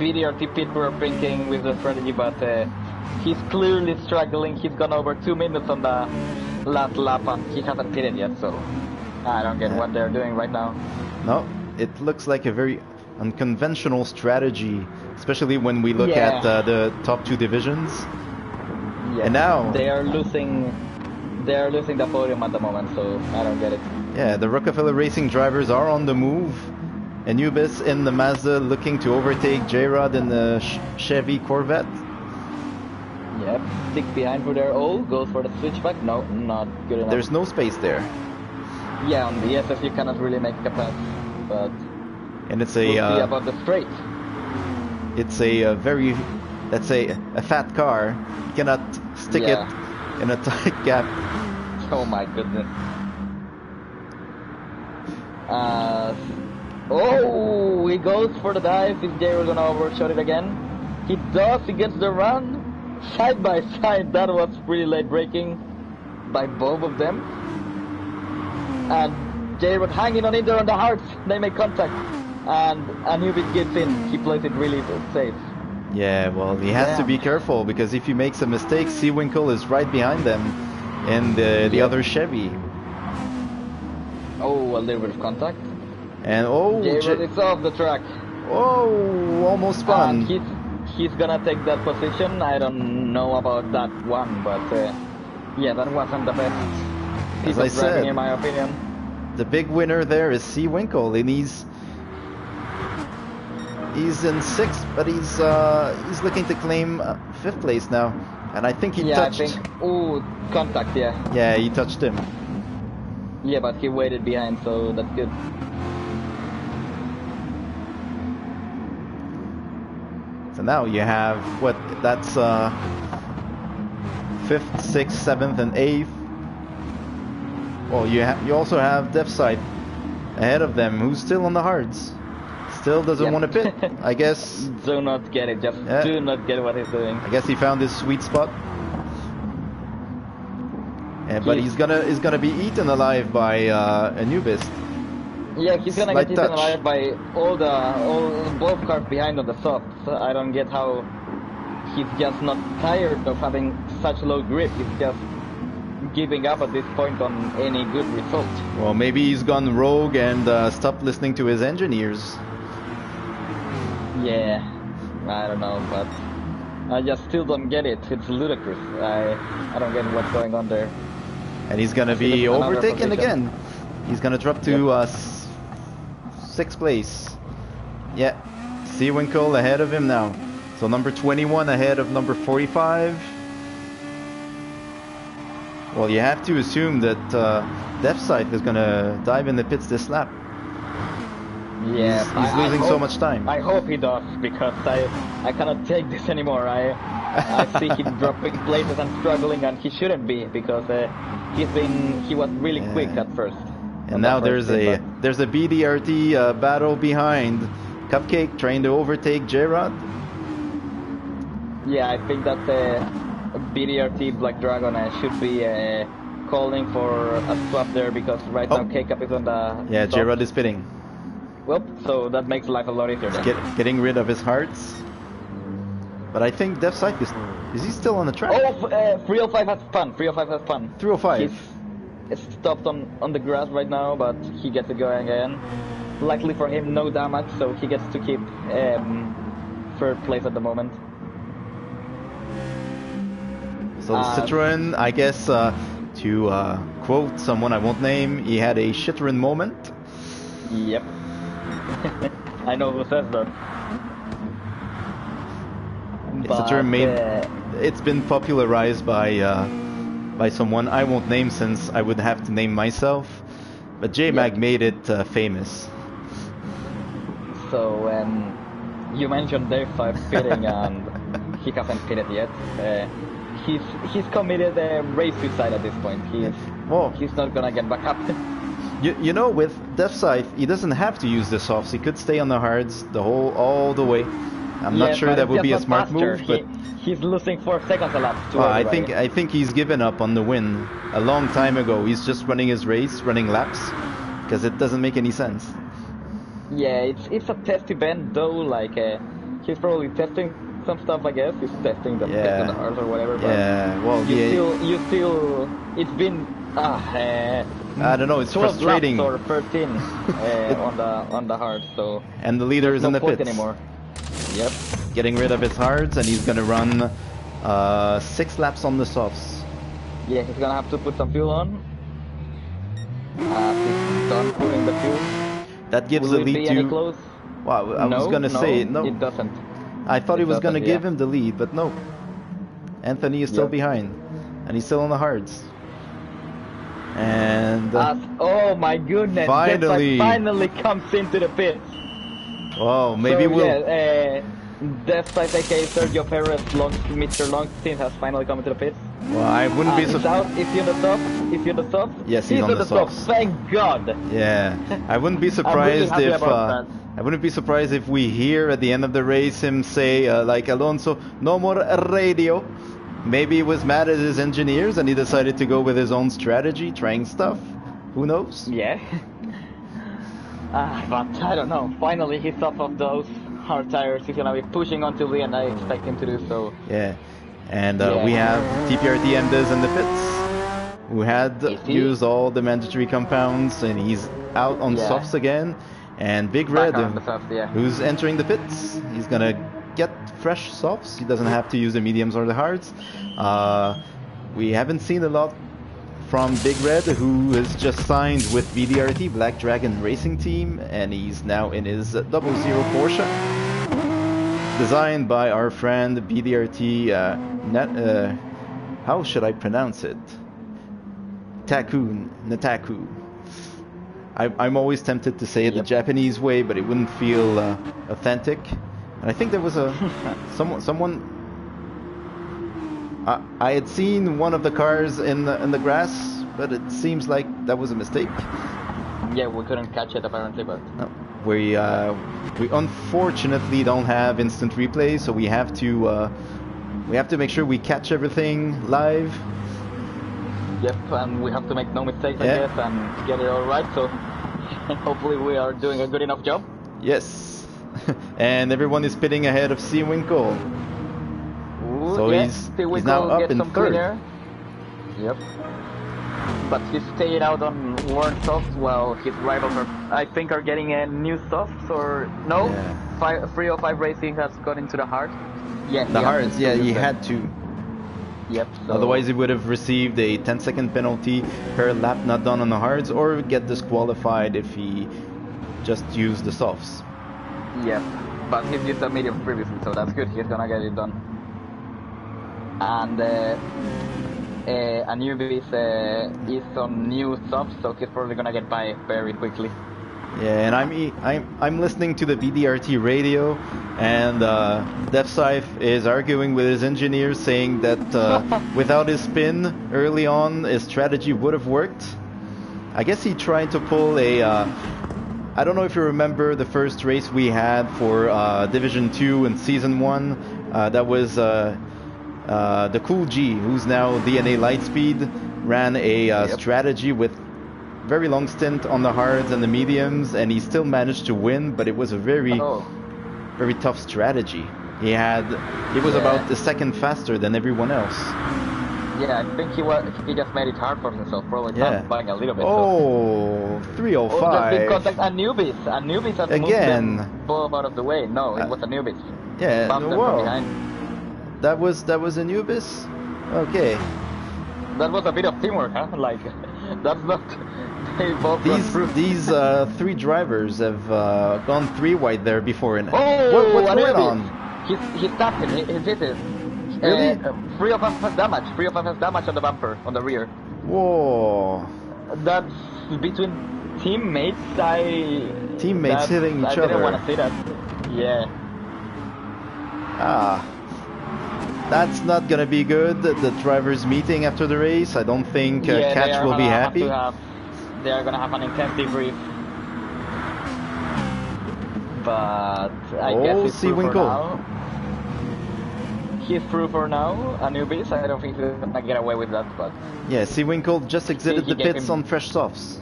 BDRT pit were thinking with the strategy, but he's clearly struggling. He's gone over 2 minutes on the last lap and he hasn't pitted yet, so... I don't get what they're doing right now. No, it looks like a very unconventional strategy, especially when we look at the top 2 divisions. Yeah. And now they are losing the podium at the moment, so I don't get it. Yeah, the Rockefeller Racing drivers are on the move. Anubis in the Mazda looking to overtake J-Rod in the Chevy Corvette. Yep, stick behind for their all, goes for the switchback. No, not good enough. There's no space there. Yeah, on the SF you cannot really make a pass, but and it's we'll see about the straight. It's a very, let's say, a fat car. You cannot stick it in a tight gap. Oh my goodness. Oh, he goes for the dive. Is J-Rod gonna overshot it again? He does. He gets the run side by side. That was pretty late braking by both of them. And J-Rod hanging on in there on the hearts. They make contact. and a newbie gets in, he plays it really safe. Yeah, well, he has to be careful because if he makes a mistake, Seawinkle is right behind them in the other Chevy. Oh, a little bit of contact. And J-Rod is off the track. Oh, almost spun. And he's gonna take that position. I don't know about that one, but yeah, that wasn't the best piece of driving in my opinion. The big winner there is Seawinkle, and he's in 6th, but he's looking to claim 5th place now. And I think he touched. Oh, contact, yeah. Yeah, he touched him. Yeah, but he waited behind, so that's good. So now you have what? That's 5th, 6th, 7th, and 8th. Well, you also have Deathsight ahead of them, who's still on the hards. Still doesn't want to pit. I guess. Do not get it. Just do not get what he's doing. I guess he found his sweet spot. But he's gonna be eaten alive by a Anubis. Yeah, he's gonna get eaten alive by both cars behind on the softs. I don't get how he's just not tired of having such low grip. He's just giving up at this point on any good result. Well, maybe he's gone rogue and stopped listening to his engineers. Yeah, I don't know, but I just still don't get it. It's ludicrous. I don't get what's going on there. And he's gonna be overtaken again. He's gonna drop to 6th place. Yeah, Seawinkle ahead of him now. So number 21 ahead of number 45. Well, you have to assume that Deathsight is gonna dive in the pits this lap. Yeah, he's losing so much time. I hope he does, because I cannot take this anymore. I see him dropping places and struggling, and he shouldn't be, because he was really quick at first. And now there's a BDRT battle behind. Cupcake trying to overtake J-Rod. Yeah, I think that BDRT Black Dragon should be calling for a swap there, because right now K-Cup is on the J-Rod is pitting. Well, so that makes life a lot easier. Getting rid of his hearts. But I think Deathsight is he still on the track? Oh, 305 has fun. 305 has fun. 305. He's stopped on the grass right now, but he gets it going again. Luckily for him, no damage, so he gets to keep 3rd place at the moment. So Citroen, I guess, to quote someone I won't name, he had a Citroen moment. Yep. I know who says that. It's been popularized by someone I won't name, since I would have to name myself. But J-Mag made it famous. So when you mentioned Dave 5 pitting and he hasn't pitted yet, he's committed race suicide at this point. He's not gonna get back up. You know, with Deathsight, he doesn't have to use the softs. He could stay on the hards all the way. I'm not sure that would be a smart move, but he's losing 4 seconds a lap. I think he's given up on the win a long time ago. He's just running his race, running laps, because it doesn't make any sense. Yeah, it's a test event though. Like he's probably testing some stuff. I guess he's testing the test on the hards or whatever. But well, you still, it's been I don't know. It's frustrating. Laps or 13 on the hard. So and the leader is in the pits anymore. Yep. Getting rid of his hards, and he's gonna run 6 laps on the softs. Yeah, he's gonna have to put some fuel on. He's done putting the fuel. That gives the lead to. Close? Wow, I was gonna say no. It doesn't. I thought he was gonna give him the lead, but no. Anthony is still behind, and he's still on the hards. And oh my goodness! Finally comes into the pits. Well, maybe Deathsight, aka Sergio Perez, Mr. Longstreet, has finally come into the pits. Well, I wouldn't be surprised. If you're the top, yes, he's on the top. Thank God. Yeah, I wouldn't be surprised really if I wouldn't be surprised if we hear at the end of the race him say like Alonso, no more radio. Maybe he was mad at his engineers and he decided to go with his own strategy, trying stuff. Who knows? Yeah. But I don't know. Finally, he's off of those hard tires. He's gonna be pushing until the end. I expect him to do so. Yeah. And Yeah. we have TPRT Emdes in the pits, who had used all the mandatory compounds, and he's out on softs again. And Big Red, who's entering the pits, he's gonna get fresh softs. He doesn't have to use the mediums or the hards. We haven't seen a lot from Big Red, who has just signed with VDRT, Black Dragon Racing Team, and he's now in his 00 Porsche, designed by our friend VDRT. How should I pronounce it? Nataku. I'm always tempted to say it the Japanese way, but it wouldn't feel authentic. And I think there was someone. I had seen one of the cars in the grass, but it seems like that was a mistake. Yeah, we couldn't catch it apparently, but no. We unfortunately don't have instant replay, so we have to make sure we catch everything live. Yep, and we have to make no mistakes, I guess, and get it all right. So hopefully we are doing a good enough job. Yes, and everyone is pitting ahead of C. Winkle. Ooh, so he's now up in third. Yep. But he's stayed out on worn softs while his rivals I think are getting new softs, or no? Yeah. 305 Racing has got into the hard. Yeah, the hards. Yeah, he had to. Yep. So otherwise, he would have received a 10-second penalty per lap not done on the hards, or get disqualified if he just used the softs. Yep. But he's used the mediums previously, so that's good. He's gonna get it done. And a newbie is on new softs, so he's probably gonna get by very quickly. Yeah, and I'm listening to the VDRT radio, and DevScythe is arguing with his engineers, saying that without his spin early on, his strategy would have worked. I guess he tried to pull a. I don't know if you remember the first race we had for Division 2 in Season 1. That was the Cool G, who's now DNA Lightspeed, ran a strategy with very long stint on the hards and the mediums, and he still managed to win, but it was a very tough strategy. He was about a second faster than everyone else. Yeah, I think he just made it hard for himself, probably buying a little bit. Oh, so. 305. Oh, just in contact, a newbies has moved them both out of the way. No, it was a newbies. Yeah, bumped them from behind. That was a newbies? Okay. That was a bit of teamwork, huh? Like, that's not... These three drivers have gone 3 wide there before. And what's going on? He's tapped him. He did it. Really? 3 of us has damage. 3 of us has damage on the bumper, on the rear. Whoa. That's between teammates. Teammates hitting each other. I didn't want to see that. Yeah. That's not gonna be good. The drivers meeting after the race. I don't think Catch will be happy. They are gonna have an intense debrief. But I guess he's through for now. He's through for now, a newbie, so I don't think he's gonna get away with that. But yeah, C. Winkle just exited the pits on fresh softs.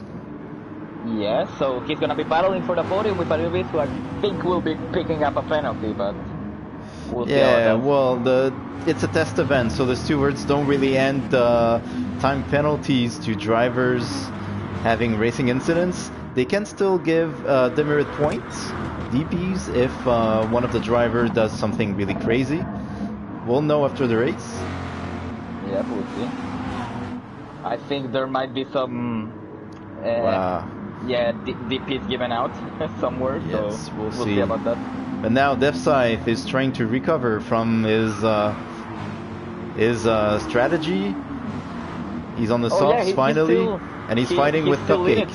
Yeah, so he's gonna be battling for the podium with a newbie, who I think will be picking up a penalty, but we'll see. Yeah, well, it's a test event, so the stewards don't really end time penalties to drivers having racing incidents. They can still give demerit points, DPs, if one of the drivers does something really crazy. We'll know after the race. Yeah, we'll see. I think there might be some DPs given out somewhere, yes, so we'll see about that. But now DevScythe is trying to recover from his strategy. He's on the softs finally, and he's fighting with Cupcake.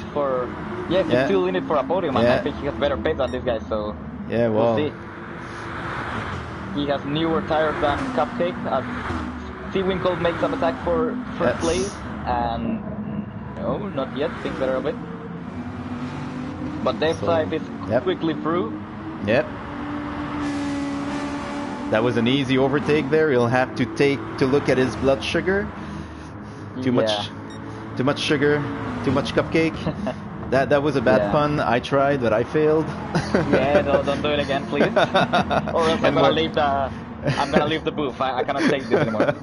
He's still in it for a podium, and I think he has better pace than this guy, so we'll see. He has newer tires than Cupcake, as C. Winkle makes some attack for first place, and no, not yet, things better a bit. But DevScythe is quickly through. Yep. That was an easy overtake there. He'll have to look at his blood sugar. Too much sugar, too much Cupcake. That was a bad Yeah. pun. I tried, but I failed. Yeah, don't do it again, please. Or else I'm gonna leave the booth. I cannot take this anymore.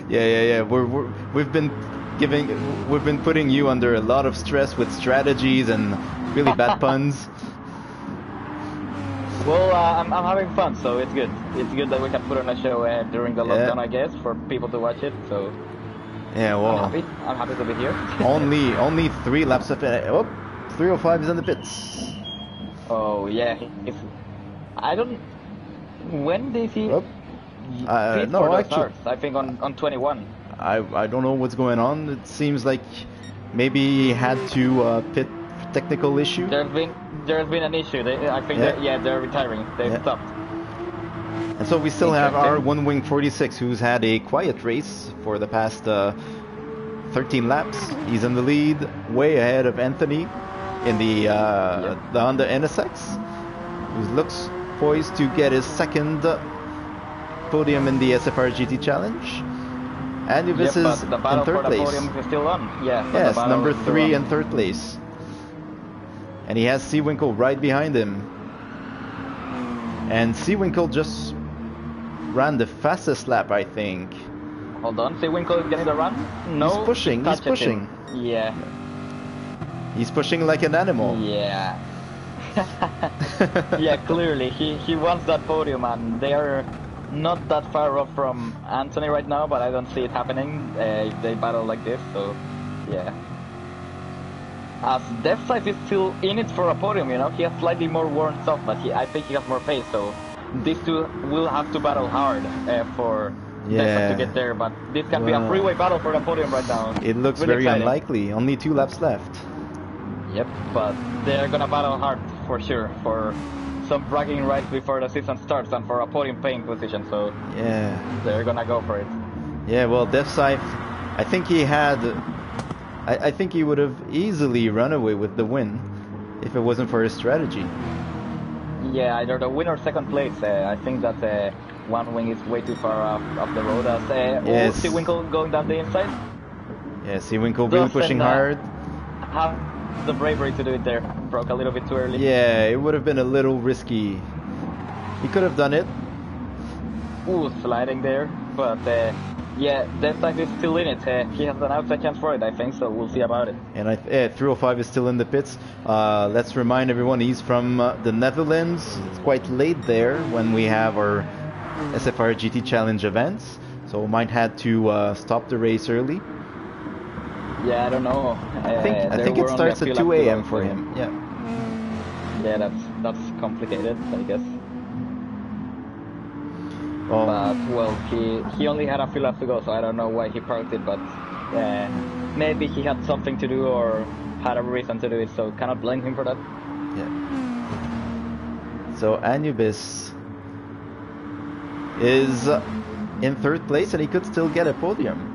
Yeah. We've been putting you under a lot of stress with strategies and really bad puns. Well, I'm having fun, so it's good. It's good that we can put on a show during the lockdown, I guess, for people to watch it. So yeah, well, I'm happy to be here. only 3 laps left. Oh, 305 is in the pits. Oh yeah, I don't. When did he? Oh. Pit No, for the actually, starts, I think on 21. I don't know what's going on. It seems like maybe he had to pit for technical issue. There's been an issue. I think they're retiring. They stopped. And so we still have our One Wing 46, who's had a quiet race for the past 13 laps. He's in the lead, way ahead of Anthony in the Honda NSX, who looks poised to get his second podium in the SFR GT Challenge. And this is the battle in third for the place. podium is still on. Yeah. Yes, number 3 in third place. And he has Seawinkle right behind him. And Seawinkle just ran the fastest lap, I think. Hold on, Seawinkle is getting the run? No. He's pushing. Yeah. He's pushing like an animal. Yeah. Yeah, clearly. He wants that podium, and they are not that far off from Anthony right now, but I don't see it happening if they battle like this, so yeah. As Deathscythe is still in it for a podium, you know, he has slightly more worn stuff, but I think he has more pace, so these two will have to battle hard for Deathscythe to get there, but this can be a freeway battle for the podium right now. It looks really very exciting. unlikely. Only 2 laps left. Yep, but they're gonna battle hard for sure for some bragging rights before the season starts and for a podium paying position, so yeah, they're gonna go for it. Yeah, well, Deathscythe, I think he had... I think he would have easily run away with the win if it wasn't for his strategy. Yeah, either the win or second place. I think that One Wing is way too far off the road as yes. Seawinkle going down the inside. Yeah, Seawinkle really pushing hard. Have the bravery to do it there. Broke a little bit too early. Yeah, it would have been a little risky. He could have done it. Ooh, sliding there, but yeah, Deathscythe is still in it. He has an outside chance for it, I think, so we'll see about it. And 305 is still in the pits. Let's remind everyone he's from the Netherlands. It's quite late there when we have our SFR GT Challenge events, so we might have to stop the race early. Yeah, I don't know. I think it starts at 2 a.m. for him. Yeah. Yeah, that's complicated, I guess. Oh. But well, he only had a few laps to go, so I don't know why he parked it. But maybe he had something to do or had a reason to do it, so cannot blame him for that. Yeah. So Anubis is in third place, and he could still get a podium.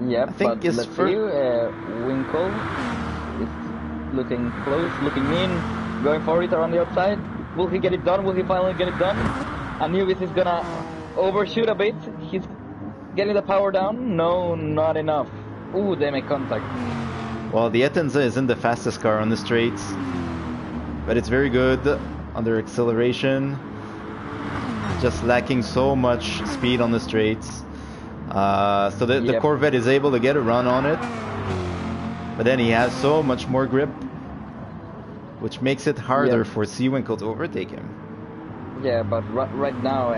Yeah, I think but let's see. Winkle is looking close, looking in, going for it around the outside. Will he get it done? Will he finally get it done? Anubis is gonna overshoot a bit. He's getting the power down. No, not enough. Ooh, they make contact. Well, the Etenza isn't the fastest car on the straights, but it's very good under acceleration. Just lacking so much speed on the straights. So the Corvette is able to get a run on it, but then he has so much more grip, which makes it harder for Seawinkle to overtake him. Yeah, but right now,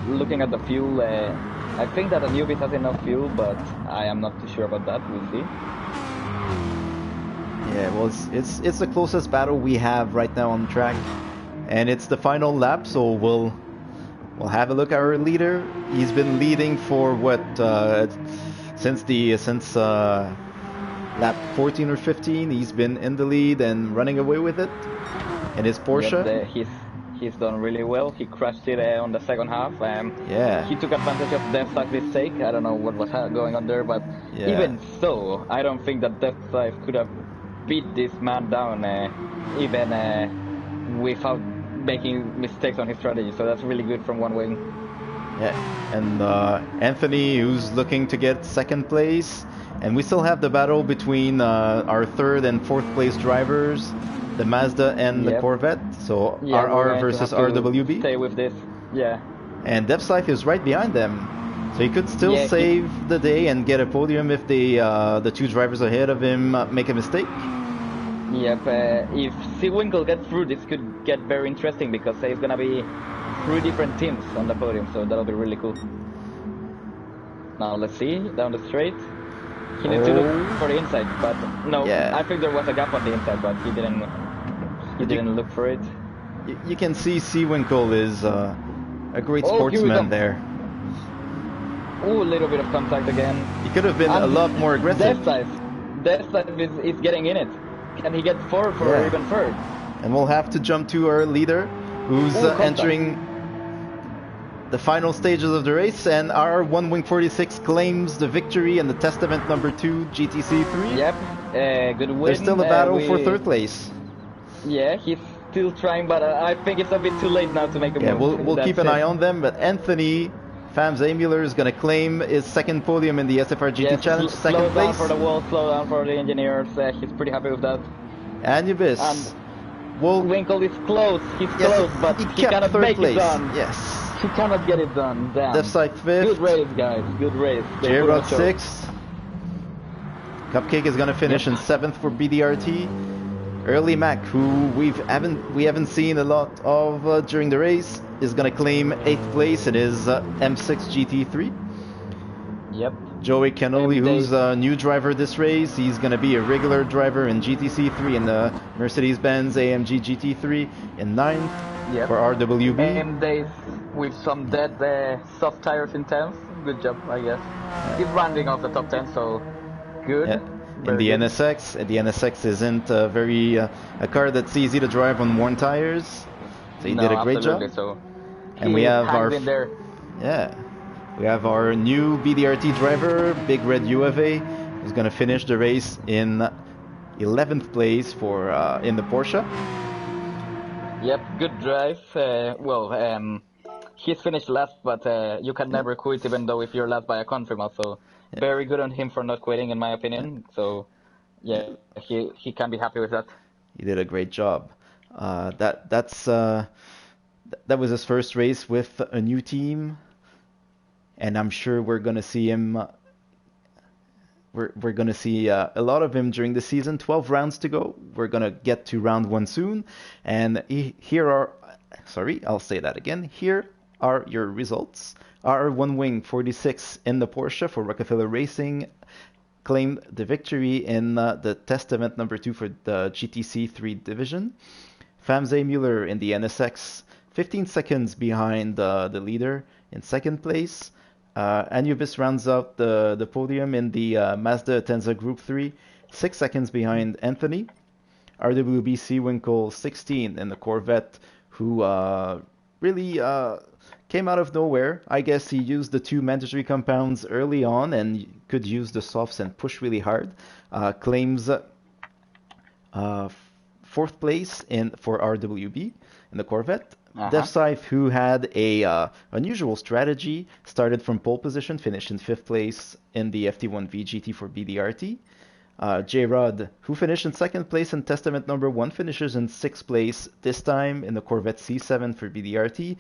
looking at the fuel, I think that Anubis has enough fuel, but I am not too sure about that. We'll see. Yeah, well, it's the closest battle we have right now on the track, and it's the final lap, so we'll have a look at our leader. He's been leading for what since lap 14 or 15. He's been in the lead and running away with it in his Porsche. Yep, he's done really well. He crashed it on the second half. Yeah. He took advantage of Deathscythe's mistake. I don't know what was going on there, but even so, I don't think that Deathscythe could have beat this man down even without making mistakes on his strategy. So that's really good from One Wing. Yeah, and Anthony, who's looking to get second place. And we still have the battle between our third and fourth place drivers, the Mazda and the Yep. Corvette. So Yeah, we're RR going to versus have to RWB. stay with this. Yeah. And Depslife is right behind them. So he could still Yeah, save the day and get a podium if the two drivers ahead of him make a mistake. Yep. If Seawinkle gets through, this could get very interesting because there's gonna be 3 different teams on the podium, so that'll be really cool. Now let's see down the straight. He needs to look for the inside, but no, Yeah. I think there was a gap on the inside, but he didn't. He didn't look for it. You can see Seawinkle is a great Oh, here we sportsman come. there. Ooh, a little bit of contact again. He could have been a lot more aggressive. Depslife is getting in it. Can he get fourth or even third? And we'll have to jump to our leader, who's entering the final stages of the race. And our One Wing 46 claims the victory in the Testament number 2 GTC3. Yep, good win. There's still a battle for third place. Yeah, he's still trying, but I think it's a bit too late now to make a move. Yeah, we'll keep an eye on them. But Anthony Fams Mueller is going to claim his second podium in the SFR GT Challenge, second place. Slow down for the wall, slow down for the engineers. He's pretty happy with that. Anubis. Winkle is close. He's close, but he cannot make it done. Yes. He cannot get it done. Damn. Depslife 5th. Good race, guys. Good race. J-Rod 6th. Cupcake is going to finish in 7th for BDRT. Early Mac, who we haven't seen a lot of during the race, is going to claim 8th place in his M6 GT3. Yep. Joey Cannoli, who's a new driver this race, he's going to be a regular driver in GTC3 in the Mercedes-Benz AMG GT3 in 9th for RWB. AM days with some dead soft tires in 10th. Good job, I guess. He's rounding off the top 10, so good. Yeah. In the NSX, the NSX isn't a car that's easy to drive on worn tires. So he did a great job. So and we have our new BDRT driver, Big Red UFA, who's going to finish the race in 11th place for in the Porsche. Yep, good drive. He's finished last, but you can never quit even though if you're last by a country mile. So very good on him for not quitting, in my opinion. So yeah, he can be happy with that. He did a great job. That was his first race with a new team, and I'm sure we're gonna see him. We're gonna see a lot of him during the season. 12 rounds to go. We're gonna get to round 1 soon, and I'll say that again. Here are your results. Our One Wing 46 in the Porsche for Rockefeller Racing claimed the victory in the Testament number 2 for the GTC3 division. Famze Mueller in the NSX, 15 seconds behind the leader in second place. Anubis rounds out the podium in the Mazda Atenza Group 3, 6 seconds behind Anthony. RWB Seawinkle 16 in the Corvette, who really came out of nowhere. I guess he used the 2 mandatory compounds early on and could use the softs and push really hard. Claims 4th place for RWB in the Corvette. Depslife, who had a unusual strategy, started from pole position, finished in 5th place in the FT1 VGT for BDRT. J-Rod, who finished in 2nd place in Testament number 1, finishes in 6th place this time in the Corvette C7 for BDRT.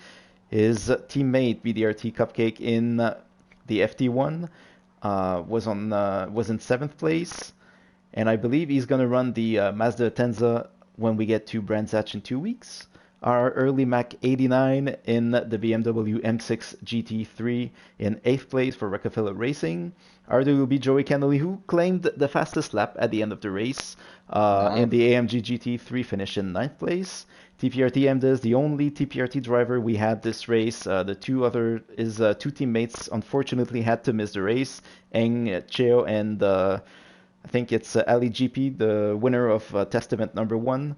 His teammate BDRT Cupcake in the FT1 was in 7th place, and I believe he's going to run the Mazda Atenza when we get to Brands Hatch in 2 weeks. Our early Mac 89 in the BMW M6 GT3 in 8th place for Rockefeller Racing. RWB Joey Kennelly, who claimed the fastest lap at the end of the race in the AMG GT3, finished in 9th place. TPRT MDES, the only TPRT driver we had this race. The two teammates unfortunately had to miss the race. Eng Cheo and I think it's Ali GP, the winner of Testament number 1.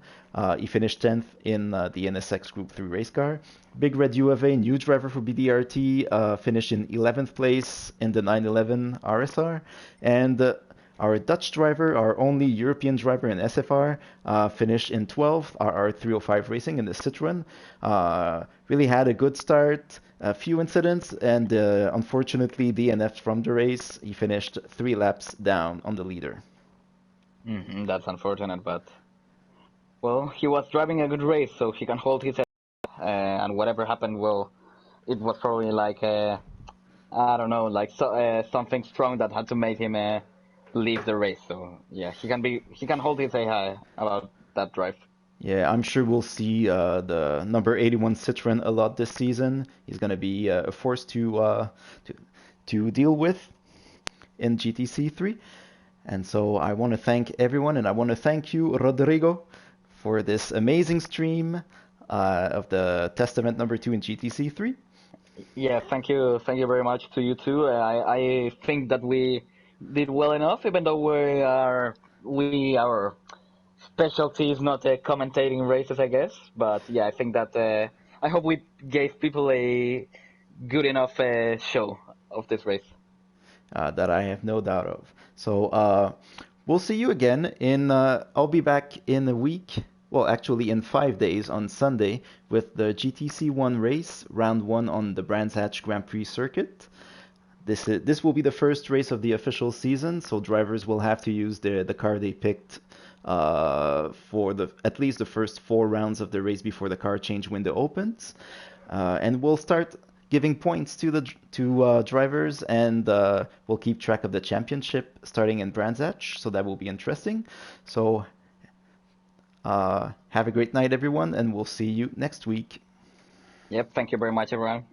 He finished 10th in the NSX Group 3 race car. Big Red UFA, new driver for BDRT, finished in 11th place in the 911 RSR. And Our Dutch driver, our only European driver in SFR, finished in 12th, our 305 Racing in the Citroën. Really had a good start, a few incidents, and unfortunately DNF'd from the race. He finished 3 laps down on the leader. That's unfortunate, but well, he was driving a good race, so he can hold his head, and whatever happened, well, it was probably like I don't know, like something strong that had to make him leave the race. So yeah, he can hold his head high about that drive. Yeah, I'm sure we'll see the number 81 Citroën a lot this season. He's going to be a force to deal with in GTC3. And so I want to thank everyone, and I want to thank you, Rodrigo, for this amazing stream of the test event number 2 in GTC3. Yeah, thank you very much to you too. I think that we did well enough, even though our specialty is not commentating races, I guess. But yeah, I think that I hope we gave people a good enough show of this race. That I have no doubt of. So we'll see you again I'll be back in a week. Well, actually in 5 days on Sunday with the GTC1 race, round 1 on the Brands Hatch Grand Prix circuit. This will be the first race of the official season, so drivers will have to use the car they picked for at least the first 4 rounds of the race before the car change window opens. And we'll start giving points to drivers, and we'll keep track of the championship starting in Brands Hatch, so that will be interesting. So have a great night, everyone, and we'll see you next week. Yep, thank you very much, everyone.